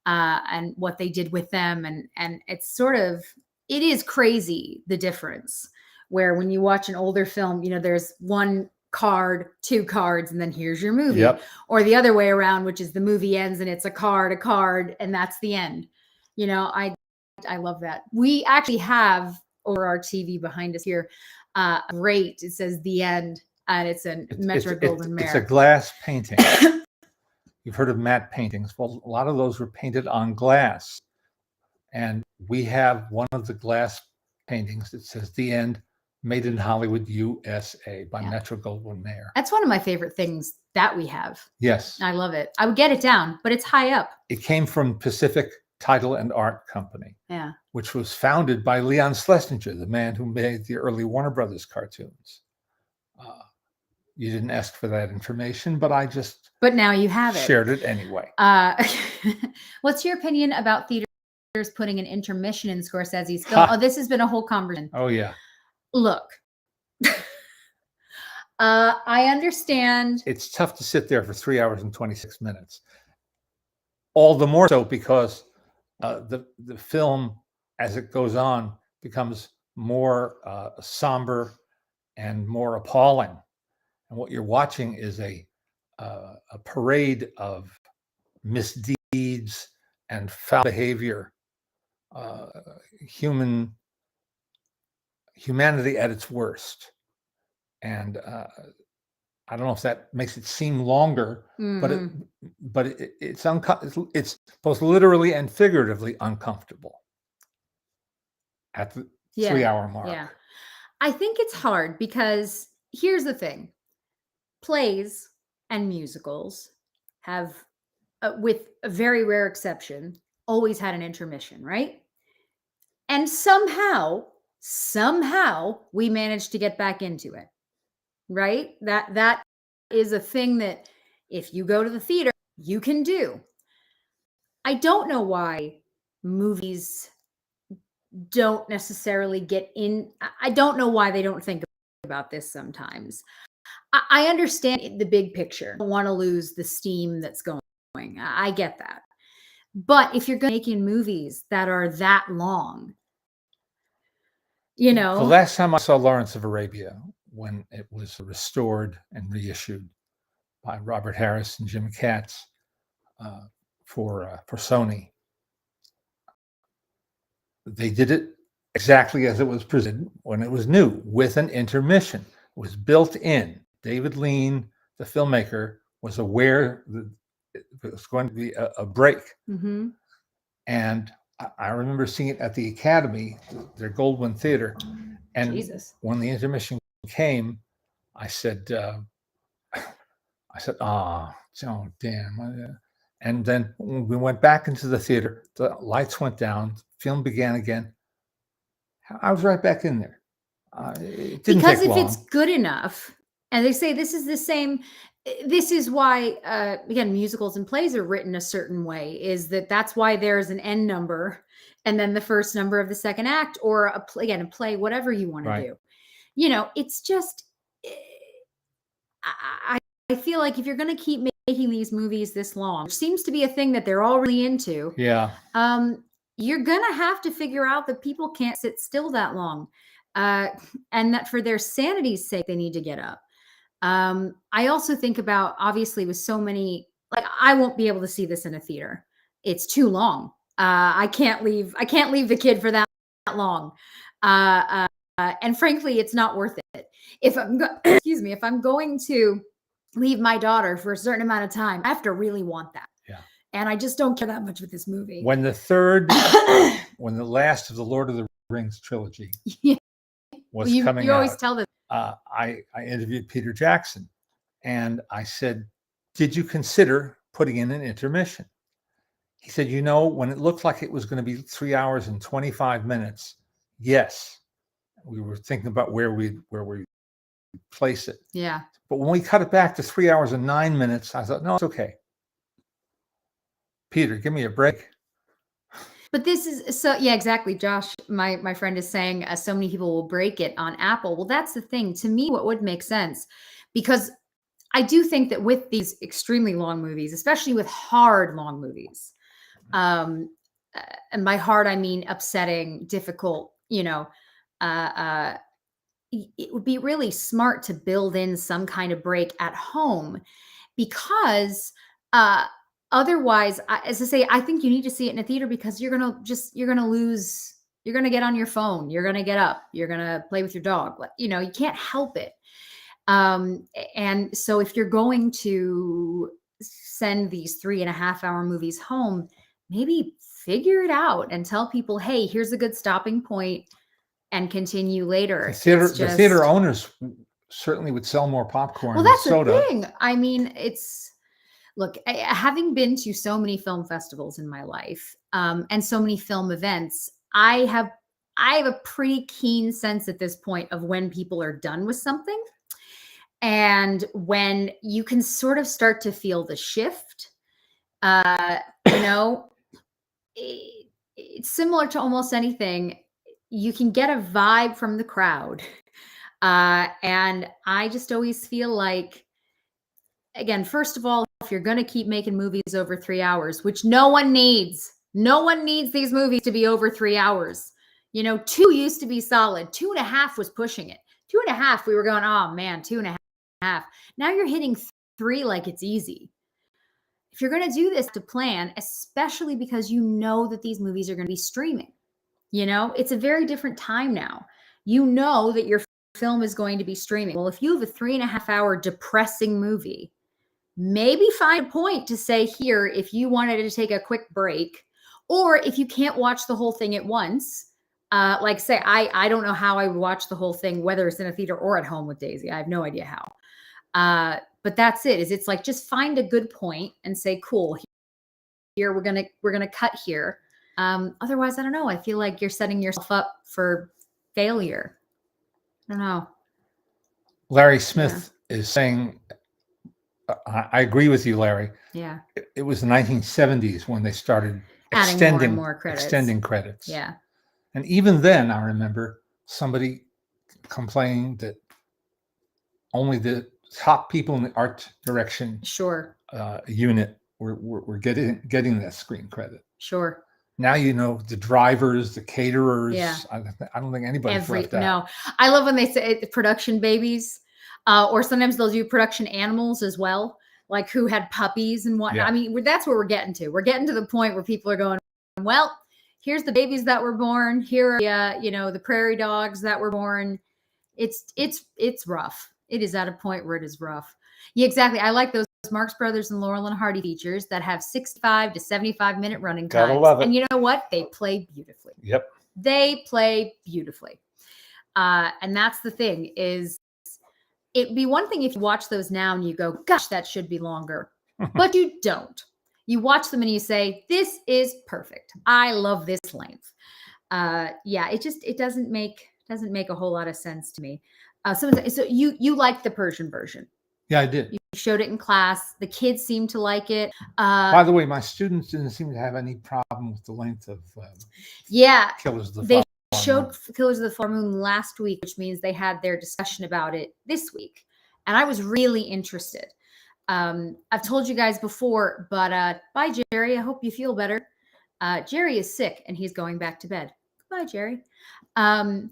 and what they did with them. And it's sort of, it is crazy, the difference, where when you watch an older film, you know, there's 1 card, 2 cards, and then here's your movie. Yep. Or the other way around, which is the movie ends and it's a card, and that's the end. You know, I love that. We actually have over our TV behind us here, great, it says The End, and it's a Metro-Goldwyn-Mayer. It's a glass painting. You've heard of matte paintings. Well, a lot of those were painted on glass. And we have one of the glass paintings that says The End, Made in Hollywood, USA by Metro-Goldwyn-Mayer. That's one of my favorite things that we have. Yes. I love it. I would get it down, but it's high up. It came from Pacific Title and Art Company, which was founded by Leon Schlesinger, the man who made the early Warner Brothers cartoons. You didn't ask for that information, but I just now you have it. Shared it anyway. What's your opinion about theaters putting an intermission in Scorsese's film? Oh, this has been a whole conversation. Oh, yeah. Look, I understand. It's tough to sit there for 3 hours and 26 minutes. All the more so because the film, as it goes on, becomes more somber and more appalling. And what you're watching is a parade of misdeeds and foul behavior, humanity at its worst. And I don't know if that makes it seem longer, but it's both literally and figuratively uncomfortable at the 3-hour mark. Yeah. I think it's hard because here's the thing. Plays and musicals have, with a very rare exception, always had an intermission, right? And somehow we managed to get back into it, right? That is a thing that if you go to the theater, you can do. I don't know why movies don't necessarily get in. I don't know why they don't think about this sometimes. I understand the big picture. I don't want to lose the steam that's going. I get that. But if you're making movies that are that long, The last time I saw Lawrence of Arabia, when it was restored and reissued by Robert Harris and Jim Katz for Sony, they did it exactly as it was presented when it was new, with an intermission. It was built in. David Lean, the filmmaker, was aware that it was going to be a break. And I remember seeing it at the Academy, their Goldwyn Theater. And when the intermission came, I said, oh, damn. And then when we went back into the theater, the lights went down, film began again. I was right back in there. It didn't because take if long. It's good enough, and they say this is the same, this is why, again, musicals and plays are written a certain way, is that's why there's an end number and then the first number of the second act, or a play, whatever you want to do. It's just, I feel like if you're going to keep making these movies this long, which seems to be a thing that they're all really into. Yeah. You're going to have to figure out that people can't sit still that long. And that for their sanity's sake, they need to get up. I also think about, obviously, with so many, like, I won't be able to see this in a theater. It's too long. I can't leave the kid for that long. And frankly, it's not worth it. If I'm if I'm going to leave my daughter for a certain amount of time, I have to really want that. Yeah. And I just don't care that much with this movie. When the last of the Lord of the Rings trilogy was coming out, you always tell them. I interviewed Peter Jackson, and I said, "Did you consider putting in an intermission?" He said, when it looked like it was going to be 3 hours and 25 minutes, yes, we were thinking about where we place it. Yeah. But when we cut it back to 3 hours and 9 minutes, I thought, no, it's okay. Peter, give me a break. But this is so, yeah, exactly. Josh, my friend is saying so many people will break it on Apple. Well, that's the thing. To me, what would make sense, because I do think that with these extremely long movies, especially with hard long movies, and by hard, I mean upsetting, difficult, it would be really smart to build in some kind of break at home, because otherwise, as I say, I think you need to see it in a theater, because you're going to get on your phone. You're going to get up. You're going to play with your dog. You can't help it. And so if you're going to send these 3.5-hour movies home, maybe figure it out and tell people, hey, here's a good stopping point, and continue later. The theater owners certainly would sell more popcorn. Well, that's and soda. The thing. I mean, look, having been to so many film festivals in my life, and so many film events, I have a pretty keen sense at this point of when people are done with something, and when you can sort of start to feel the shift. It's similar to almost anything. You can get a vibe from the crowd. And I just always feel like, again, first of all, if you're going to keep making movies over 3 hours, which no one needs these movies to be over 3 hours. 2 used to be solid. 2.5 was pushing it. 2.5, we were going, oh man, 2.5. Now you're hitting 3 like it's easy. If you're going to do this, to plan, especially because you know that these movies are going to be streaming. It's a very different time now. You know that your film is going to be streaming. Well, if you have a 3.5-hour depressing movie, maybe find a point to say here, if you wanted to take a quick break, or if you can't watch the whole thing at once, like say, I don't know how I would watch the whole thing, whether it's in a theater or at home with Daisy. I have no idea how. But that's it. It's like, just find a good point and say, cool, here we're gonna cut here. Otherwise, I don't know. I feel like you're setting yourself up for failure. I don't know. Larry Smith is saying, I agree with you, Larry. Yeah. It was the 1970s when they started adding more credits. Extending credits. Yeah. And even then, I remember somebody complaining that only the top people in the art direction unit were getting that screen credit. Sure. Now the drivers, the caterers. Yeah. I don't think anybody's left out. No, I love when they say production babies, or sometimes they'll do production animals as well, like who had puppies and whatnot. Yeah. I mean, that's where we're getting to. We're getting to the point where people are going, well, here's the babies that were born. Here are the prairie dogs that were born. It's rough. It is at a point where it is rough. Yeah, exactly. I like those Marx Brothers and Laurel and Hardy features that have 65 to 75-minute running times. Gotta love it. And you know what? They play beautifully. Yep. They play beautifully. And that's the thing, is it'd be one thing if you watch those now and you go, gosh, that should be longer. But you don't. You watch them and you say, this is perfect. I love this length. It doesn't make a whole lot of sense to me. So you like the Persian version? Yeah, I did. You showed it in class. The kids seemed to like it. By the way, my students didn't seem to have any problem with the length of Killers of the They showed Killers of the Flower Moon last week, which means they had their discussion about it this week. And I was really interested. I've told you guys before, but bye, Jerry. I hope you feel better. Jerry is sick and he's going back to bed. Goodbye, Jerry. I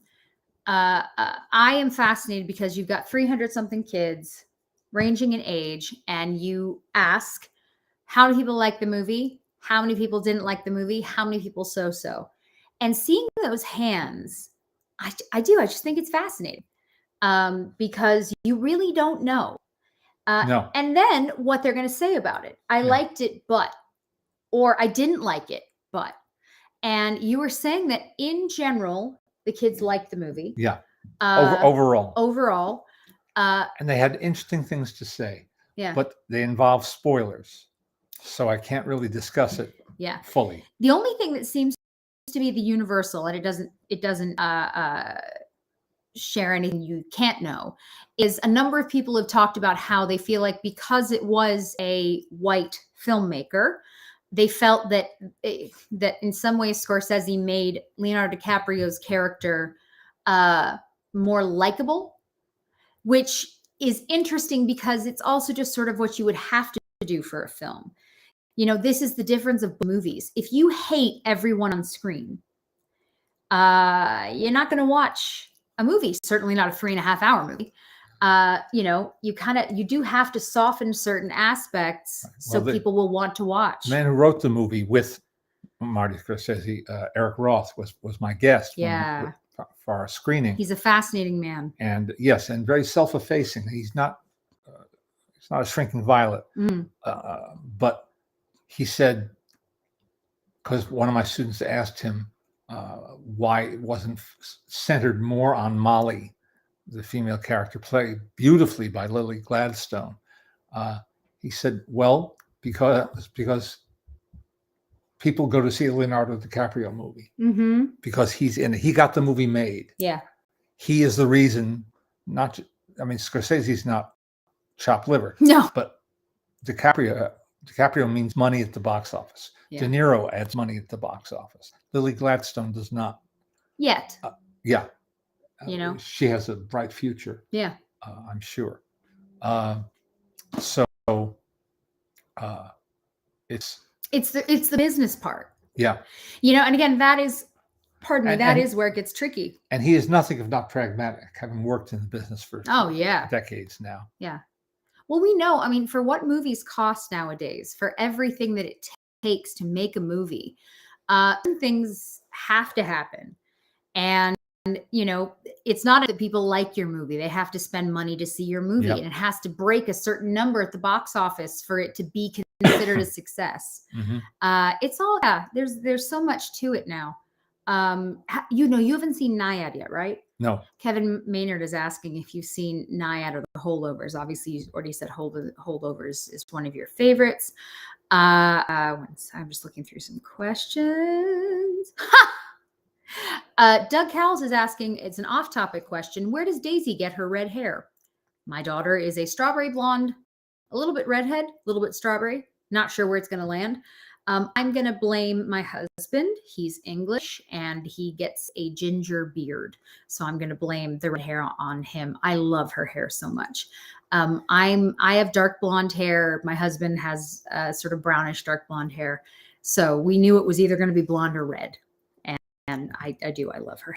am fascinated because you've got 300-something kids ranging in age, and you ask, how many people like the movie? How many people didn't like the movie? How many people so? And seeing those hands, I just think it's fascinating, because you really don't know. No. And then what they're going to say about it. I liked it, or I didn't like it, but. And you were saying that in general, the kids liked the movie. Yeah. Overall. Overall. And they had interesting things to say. Yeah. But they involve spoilers. So I can't really discuss it fully. The only thing that seems to be the universal, and it doesn't share anything you can't know, is a number of people have talked about how they feel like because it was a white filmmaker, they felt that in some ways Scorsese made Leonardo DiCaprio's character more likable, which is interesting because it's also just sort of what you would have to do for a film. This is the difference of movies. If you hate everyone on screen, you're not going to watch a movie, certainly not a 3.5-hour movie. You do have to soften certain aspects so people will want to watch. The man who wrote the movie with Marty Scorsese, Eric Roth, was my guest for our screening. He's a fascinating man. And yes, and very self-effacing. He's not a shrinking violet. But he said, because one of my students asked him why it wasn't centered more on Molly, the female character played beautifully by Lily Gladstone. He said, well, because people go to see a Leonardo DiCaprio movie because he's in it. He got the movie made. Yeah. He is the reason, Scorsese's not chopped liver. No. But DiCaprio means money at the box office. Yeah. De Niro adds money at the box office. Lily Gladstone does not. Yet. She has a bright future. Yeah. I'm sure. It's the business part. Yeah. And again, that is Pardon me, that is where it gets tricky. And he is nothing if not pragmatic, having worked in the business for decades now. Yeah. Well, we know, I mean, for what movies cost nowadays, for everything that it takes to make a movie, things have to happen. And, you know, it's not that people like your movie. They have to spend money to see your movie. Yep. And it has to break a certain number at the box office for it to be considered a success. Mm-hmm. It's all, there's so much to it now. You know, you haven't seen Naiad yet, right? No. Kevin Maynard is asking if you've seen Naiad or The Holdovers. Obviously, you already said Holdovers is one of your favorites. I'm just looking through some questions. Doug Cowles is asking, it's an off-topic question. Where does Daisy get her red hair? My daughter is a strawberry blonde, a little bit redhead, a little bit strawberry. Not sure where it's going to land. I'm going to blame my husband. He's English and he gets a ginger beard. So I'm going to blame the red hair on him. I love her hair so much. I have dark blonde hair. My husband has sort of brownish dark blonde hair. So we knew it was either going to be blonde or red. And I love her.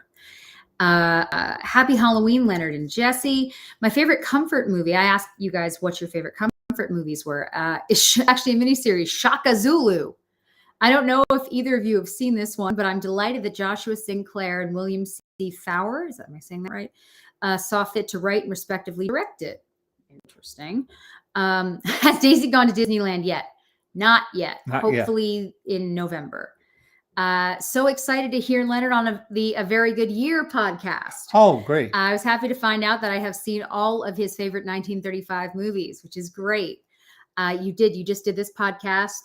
Happy Halloween, Leonard and Jesse. My favorite comfort movie. I asked you guys what your favorite comfort movies were. It's actually a miniseries, Shaka Zulu. I don't know if either of you have seen this one, but I'm delighted that Joshua Sinclair and William C. Fowler, am I saying that right? Saw fit to write and respectively direct it. Interesting. Has Daisy gone to Disneyland yet? Not yet. Hopefully in November. So excited to hear Leonard on a Very Good Year podcast. Oh, great. I was happy to find out that I have seen all of his favorite 1935 movies, which is great. You just did this podcast,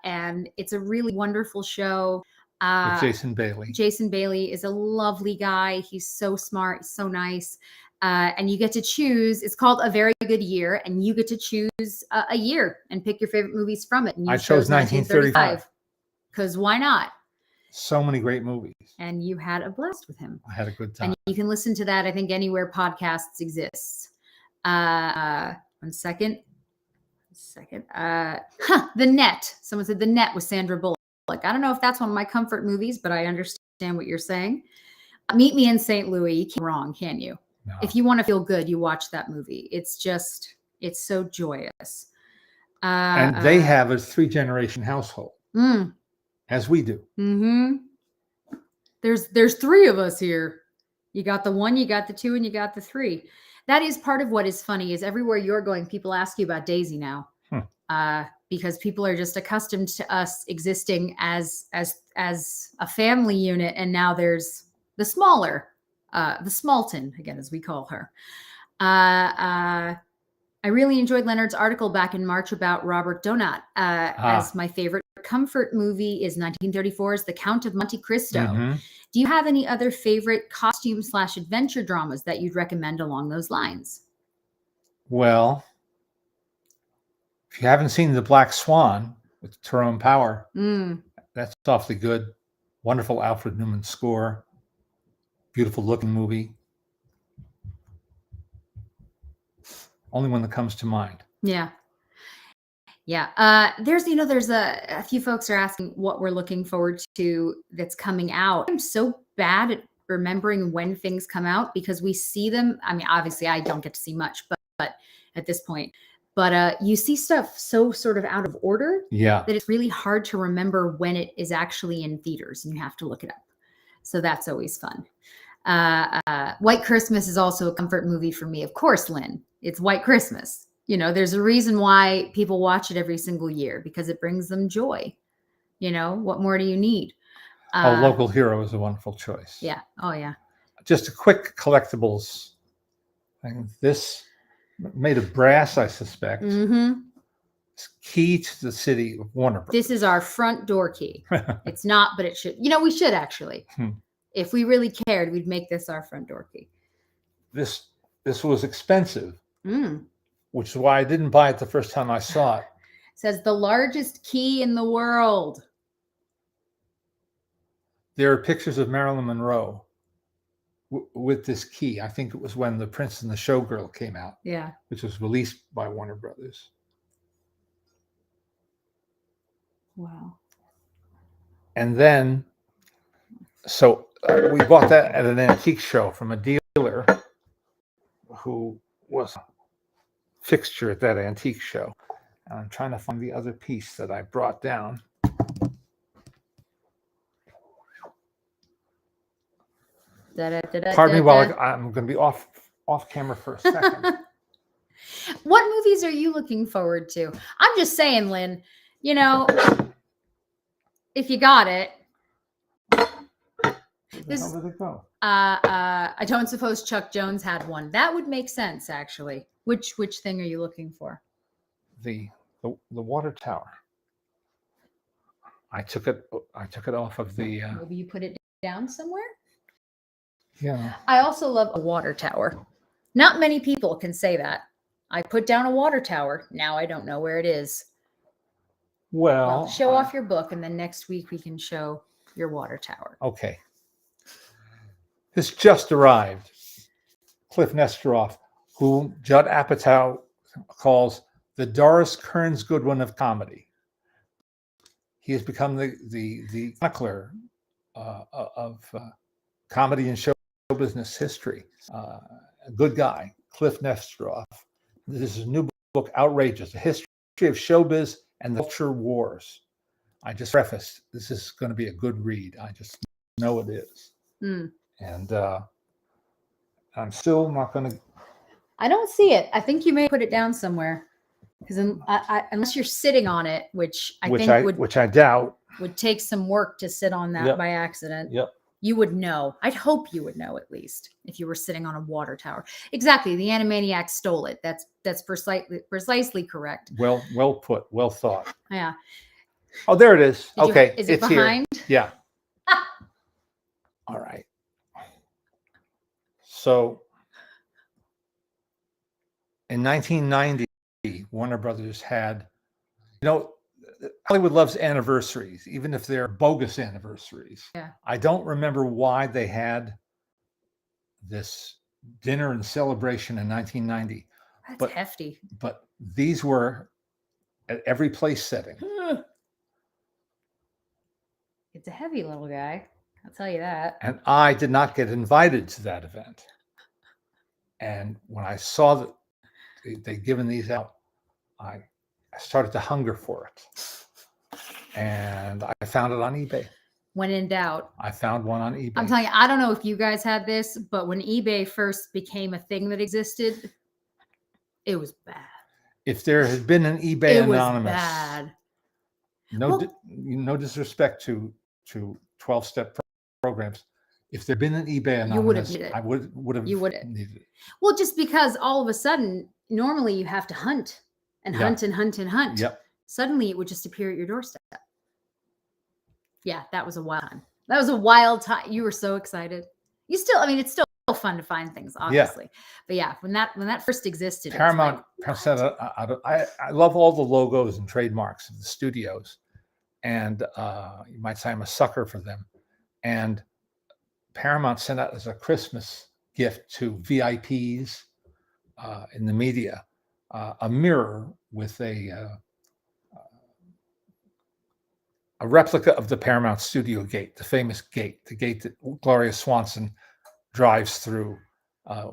and it's a really wonderful show. With Jason Bailey. Jason Bailey is a lovely guy. He's so smart, so nice. And you get to choose, it's called A Very Good Year, and you get to choose a year and pick your favorite movies from it. And I chose 1935. Because why not? So many great movies. And you had a blast with him. I had a good time. And you can listen to that, I think, anywhere podcasts exist. One second. The Net. Someone said The Net with Sandra Bullock. I don't know if that's one of my comfort movies, but I understand what you're saying. Meet Me in St. Louis. You can't go wrong, can you? No. If you want to feel good, you watch that movie. It's so joyous. And they have a 3-generation household. As we do. Mm-hmm. There's 3 of us here. You got the 1, you got the 2, and you got the 3. That is part of what is funny is everywhere you're going, people ask you about Daisy now. Because people are just accustomed to us existing as a family unit. And now there's the smaller, the Smaltin, again, as we call her. I really enjoyed Leonard's article back in March about Robert Donat as my favorite comfort movie is 1934's The Count of Monte Cristo. Mm-hmm. Do you have any other favorite costume/adventure dramas that you'd recommend along those lines? Well, if you haven't seen The Black Swan with Tyrone Power, that's awfully good. Wonderful Alfred Newman score. Beautiful looking movie. Only one that comes to mind. Yeah. Yeah. There's a few folks are asking what we're looking forward to that's coming out. I'm so bad at remembering when things come out because we see them. I mean, obviously I don't get to see much, but at this point, but you see stuff so sort of out of order that it's really hard to remember when it is actually in theaters and you have to look it up. So that's always fun. White Christmas is also a comfort movie for me. Of course, Lynn, it's White Christmas. You know, there's a reason why people watch it every single year because it brings them joy. You know, what more do you need? Local Hero is a wonderful choice. Yeah. Oh, yeah. Just a quick collectibles thing. This made of brass, I suspect. Mm-hmm. It's key to the city of Warner Bros. This is our front door key. It's not, but it should. You know, we should actually. If we really cared, we'd make this our front door key. This was expensive, which is why I didn't buy it the first time I saw it. It says the largest key in the world. There are pictures of Marilyn Monroe with this key. I think it was when The Prince and the Showgirl came out. Yeah. Which was released by Warner Brothers. Wow. And then So we bought that at an antique show from a dealer who was a fixture at that antique show. And I'm trying to find the other piece that I brought down. Pardon me while I'm going to be off camera for a second. What movies are you looking forward to? I'm just saying, Lynn, you know, if you got it. Where did it go? I don't suppose Chuck Jones had one. That would make sense, actually. Which thing are you looking for? The water tower. I took it off of the. Maybe you put it down somewhere. Yeah. I also love a water tower. Not many people can say that. I put down a water tower. Now I don't know where it is. Well, show off your book, and then next week we can show your water tower. Okay. This just arrived. Cliff Nesteroff, who Judd Apatow calls the Doris Kearns Goodwin of comedy. He has become the chronicler of comedy and show business history. A good guy, Cliff Nesteroff. This is a new book, Outrageous, a history of showbiz and the culture wars. I just prefaced, this is going to be a good read. I just know it is. And I'm still not going to. I don't see it. I think you may put it down somewhere, because unless you're sitting on it, which I doubt, would take some work to sit on that by accident. Yep. You would know. I'd hope you would know, at least, if you were sitting on a water tower. Exactly. The Animaniacs stole it. That's precisely correct. Well put. Well thought. Yeah. Oh, there it is. Okay. Is it behind? Here. Yeah. All right. So in 1990, Warner Brothers had, Hollywood loves anniversaries, even if they're bogus anniversaries. Yeah. I don't remember why they had this dinner and celebration in 1990. That's hefty. But these were at every place setting. It's a heavy little guy. I'll tell you that. And I did not get invited to that event. And when I saw that they'd given these out, I started to hunger for it. And I found it on eBay. When in doubt. I found one on eBay. I'm telling you, I don't know if you guys had this, but when eBay first became a thing that existed, it was bad. If there had been an eBay Anonymous. It was bad. No disrespect to 12-step programs. If there'd been an eBay Anonymous, I would have needed it. Well, just because all of a sudden, normally you have to hunt and hunt and hunt and hunt. Yep. Suddenly it would just appear at your doorstep. Yeah, that was a wild time. That was a wild time. You were so excited. It's still fun to find things, obviously. Yeah. But yeah, when that first existed, Paramount said, I love all the logos and trademarks of the studios. And you might say I'm a sucker for them. And Paramount sent out as a Christmas gift to VIPs in the media a mirror with a replica of the Paramount studio gate, the famous gate, the gate that Gloria Swanson drives through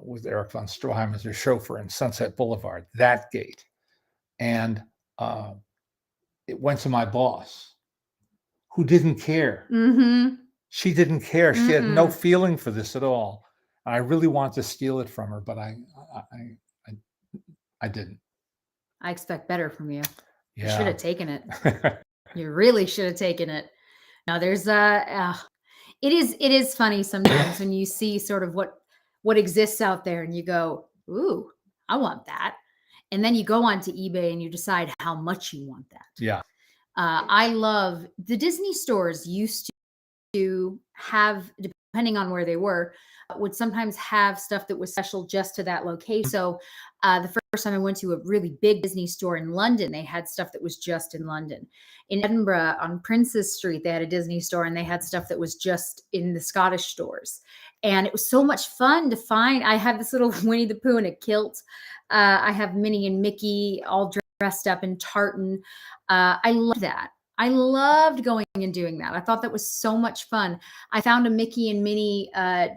with Eric von Stroheim as her chauffeur in Sunset Boulevard, that gate. And it went to my boss, who didn't care. Mm-hmm. She didn't care. She had no feeling for this at all. I really wanted to steal it from her, but I didn't. I expect better from you. Yeah. You should have taken it. You really should have taken it. Now there's it is funny sometimes when you see sort of what exists out there and you go, ooh, I want that. And then you go onto eBay and you decide how much you want that. Yeah. I love the Disney stores used to have, depending on where they were, would sometimes have stuff that was special just to that location. So the first time I went to a really big Disney store in London, they had stuff that was just in London. In Edinburgh on Princess Street, they had a Disney store and they had stuff that was just in the Scottish stores. And it was so much fun to find. I have this little Winnie the Pooh in a kilt. I have Minnie and Mickey all dressed up in tartan. I love that. I loved going and doing that. I thought that was so much fun. I found a Mickey and Minnie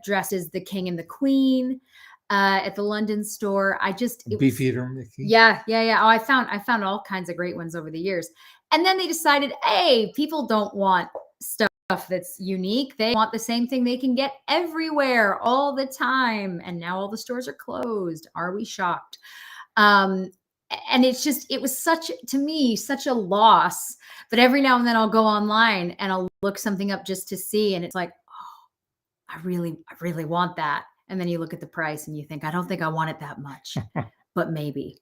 dressed as the king and the queen at the London store. Beefeater Mickey. Yeah. Oh, I found all kinds of great ones over the years. And then they decided, hey, people don't want stuff that's unique. They want the same thing they can get everywhere all the time. And now all the stores are closed. Are we shocked? And it was to me, such a loss. But every now and then I'll go online and I'll look something up just to see. And it's like, oh, I really want that. And then you look at the price and you think, I don't think I want it that much, but maybe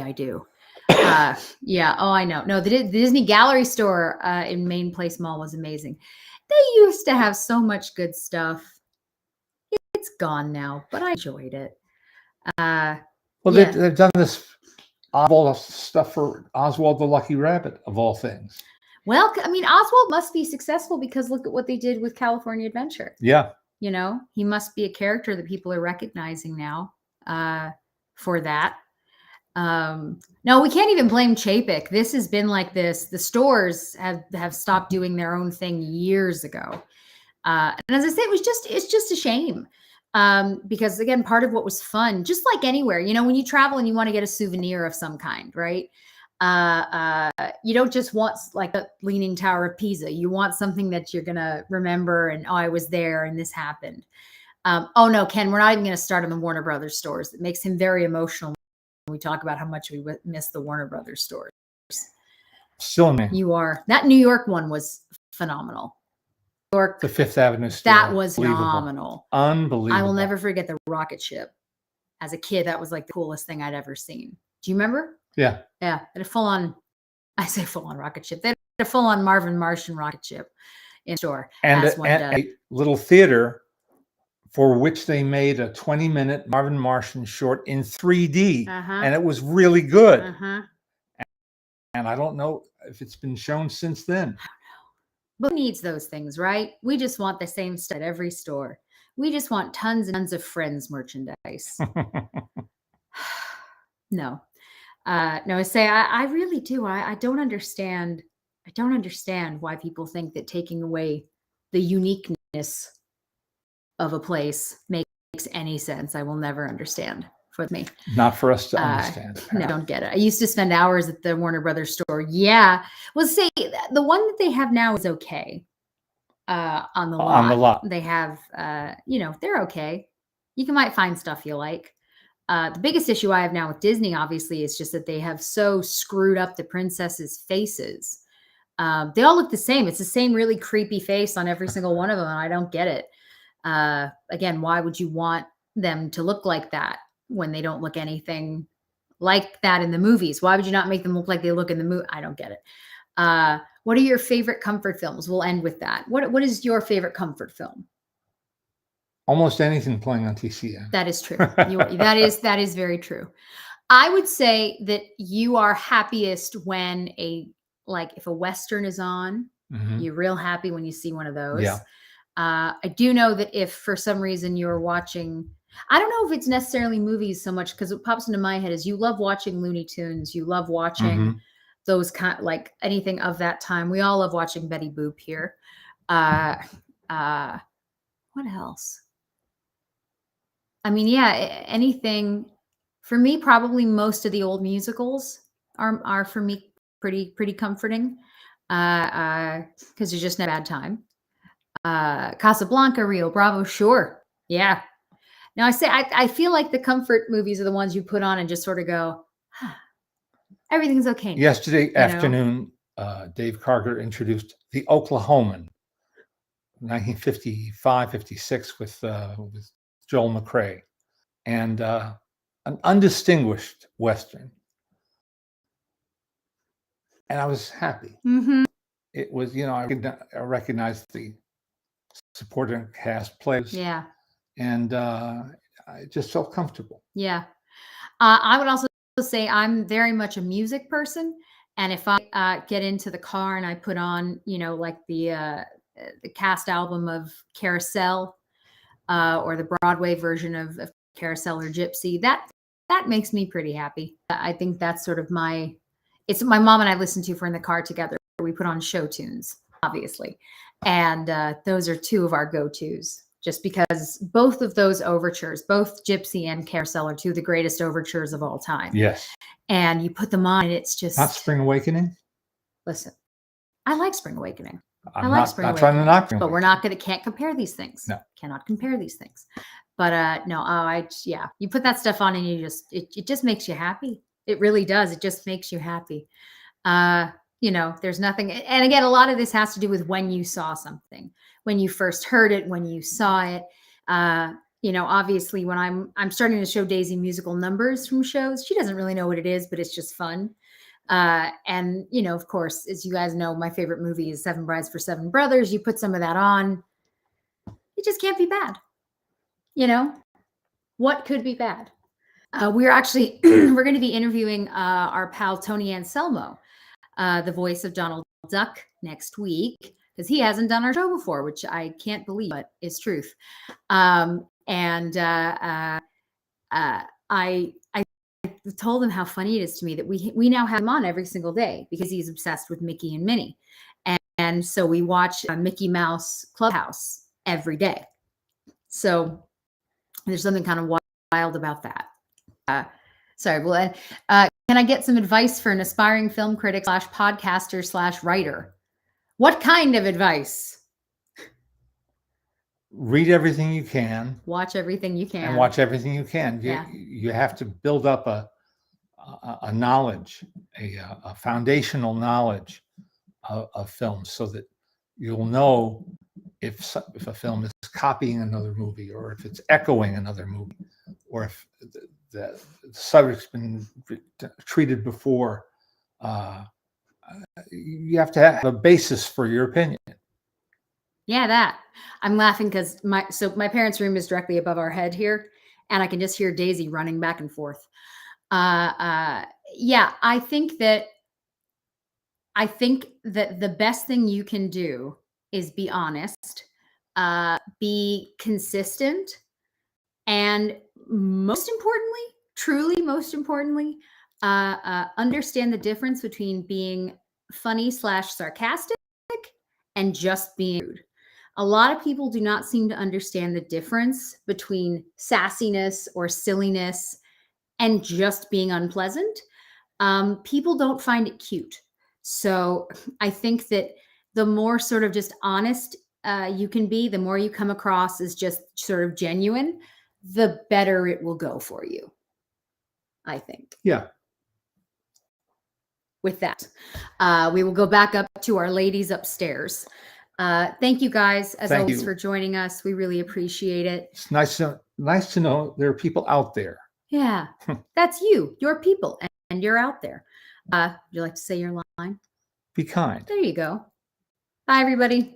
I do. Yeah. Oh, I know. No, the Disney Gallery store in Main Place Mall was amazing. They used to have so much good stuff. It's gone now, but I enjoyed it. Well, yeah. they've done this Oswald stuff for Oswald the Lucky Rabbit, of all things. Well, I mean, Oswald must be successful because look at what they did with California Adventure. Yeah. You know, he must be a character that people are recognizing now for that. No, we can't even blame Chapek. This has been like this. The stores have stopped doing their own thing years ago. And as I say, it's just a shame. Because again, part of what was fun, just like anywhere, you know, when you travel and you want to get a souvenir of some kind, right? You don't just want like a Leaning Tower of Pisa. You want something that you're going to remember and, oh, I was there and this happened. Oh no, Ken, we're not even going to start on the Warner Brothers stores. It makes him very emotional when we talk about how much we miss the Warner Brothers stores. Still, man. You are. That New York one was phenomenal. York, the Fifth Avenue store. That was phenomenal. Unbelievable. I will never forget the rocket ship. As a kid, that was like the coolest thing I'd ever seen. Do you remember? Yeah. Yeah. They had a full-on, I say full-on rocket ship. They had a full-on Marvin Martian rocket ship in store. And a little theater for which they made a 20-minute Marvin Martian short in 3D. And it was really good. And I don't know if it's been shown since then. But who needs those things, right? We just want the same stuff at every store. We just want tons and tons of Friends merchandise. No. No, I really do. I don't understand. I don't understand why people think that taking away the uniqueness of a place makes any sense. I will never understand. For me, not for us to understand. No, I don't get it. I used to spend hours at the Warner Brothers store. Yeah, well, say the one that they have now is okay. On the lot, they have, you know, they're okay. You might find stuff you like. The biggest issue I have now with Disney, obviously, is just that they have so screwed up the princesses' faces. They all look the same. It's the same really creepy face on every single one of them, and I don't get it. Again, why would you want them to look like that when they don't look anything like that in the movies? Why would you not make them look like they look in the movie? I don't get it. What are your favorite comfort films? We'll end with that. What is your favorite comfort film? Almost anything playing on TCM. That is true. That is very true. I would say that you are happiest when if a Western is on, you're real happy when you see one of those. Yeah. I do know that if for some reason you're watching, I don't know if it's necessarily movies so much, because what pops into my head is you love watching Looney Tunes. You love watching those kind, like anything of that time. We all love watching Betty Boop here. What else? I mean, yeah, anything. For me, probably most of the old musicals are for me pretty comforting, because there's just no bad time. Casablanca, Rio Bravo, sure, yeah. Now I feel like the comfort movies are the ones you put on and just sort of go, everything's okay now. Yesterday afternoon, Dave Carter introduced The Oklahoman, 1955, 56 with Joel McCrea, and an undistinguished Western. And I was happy. It was, I recognized the supporting cast players. Yeah. And I just felt comfortable. Yeah. I would also say I'm very much a music person. And if I get into the car and I put on, like the cast album of Carousel, or the Broadway version of Carousel or Gypsy, that makes me pretty happy. I think that's sort of it's my mom and I listen to for in the car together. We put on show tunes, obviously. And those are two of our go-tos, just because both of those overtures, both Gypsy and Carousel, are two of the greatest overtures of all time. Yes. And you put them on, and it's just... Not Spring Awakening? Listen, I like Spring Awakening. I'm not trying to knock Spring Awakening. But we're can't compare these things. No. Cannot compare these things. But no, you put that stuff on and it just makes you happy. It really does. It just makes you happy. There's nothing. And again, a lot of this has to do with when you saw something, when you first heard it, when you saw it. Obviously when I'm starting to show Daisy musical numbers from shows, she doesn't really know what it is, but it's just fun. And of course, as you guys know, my favorite movie is Seven Brides for Seven Brothers. You put some of that on, it just can't be bad. What could be bad? We're going to be interviewing our pal Tony Anselmo, the voice of Donald Duck, next week, because he hasn't done our show before, which I can't believe, but it's truth. I told him how funny it is to me that we now have him on every single day because he's obsessed with Mickey and Minnie. And so we watch Mickey Mouse Clubhouse every day. So there's something kind of wild about that. Sorry, well, can I get some advice for an aspiring film critic / podcaster / writer? What kind of advice? Read everything you can. Watch everything you can. And watch everything you can. You have to build up a knowledge, a foundational knowledge of films, so that you'll know if a film is copying another movie, or if it's echoing another movie, or if the subject's been treated before. You have to have a basis for your opinion. Yeah, that. I'm laughing because my parents' room is directly above our head here, and I can just hear Daisy running back and forth. I think that the best thing you can do is be honest, be consistent, and most importantly, truly most importantly, understand the difference between being funny / sarcastic and just being rude. A lot of people do not seem to understand the difference between sassiness or silliness and just being unpleasant. People don't find it cute. So I think that the more sort of just honest you can be, the more you come across as just sort of genuine, the better it will go for you, I think. Yeah. With that, we will go back up to our ladies upstairs. Thank you guys, as always, for joining us. We really appreciate it. It's nice to know there are people out there. Yeah, that's you. You're people, and you're out there. Would you like to say your line? Be kind. There you go. Bye, everybody.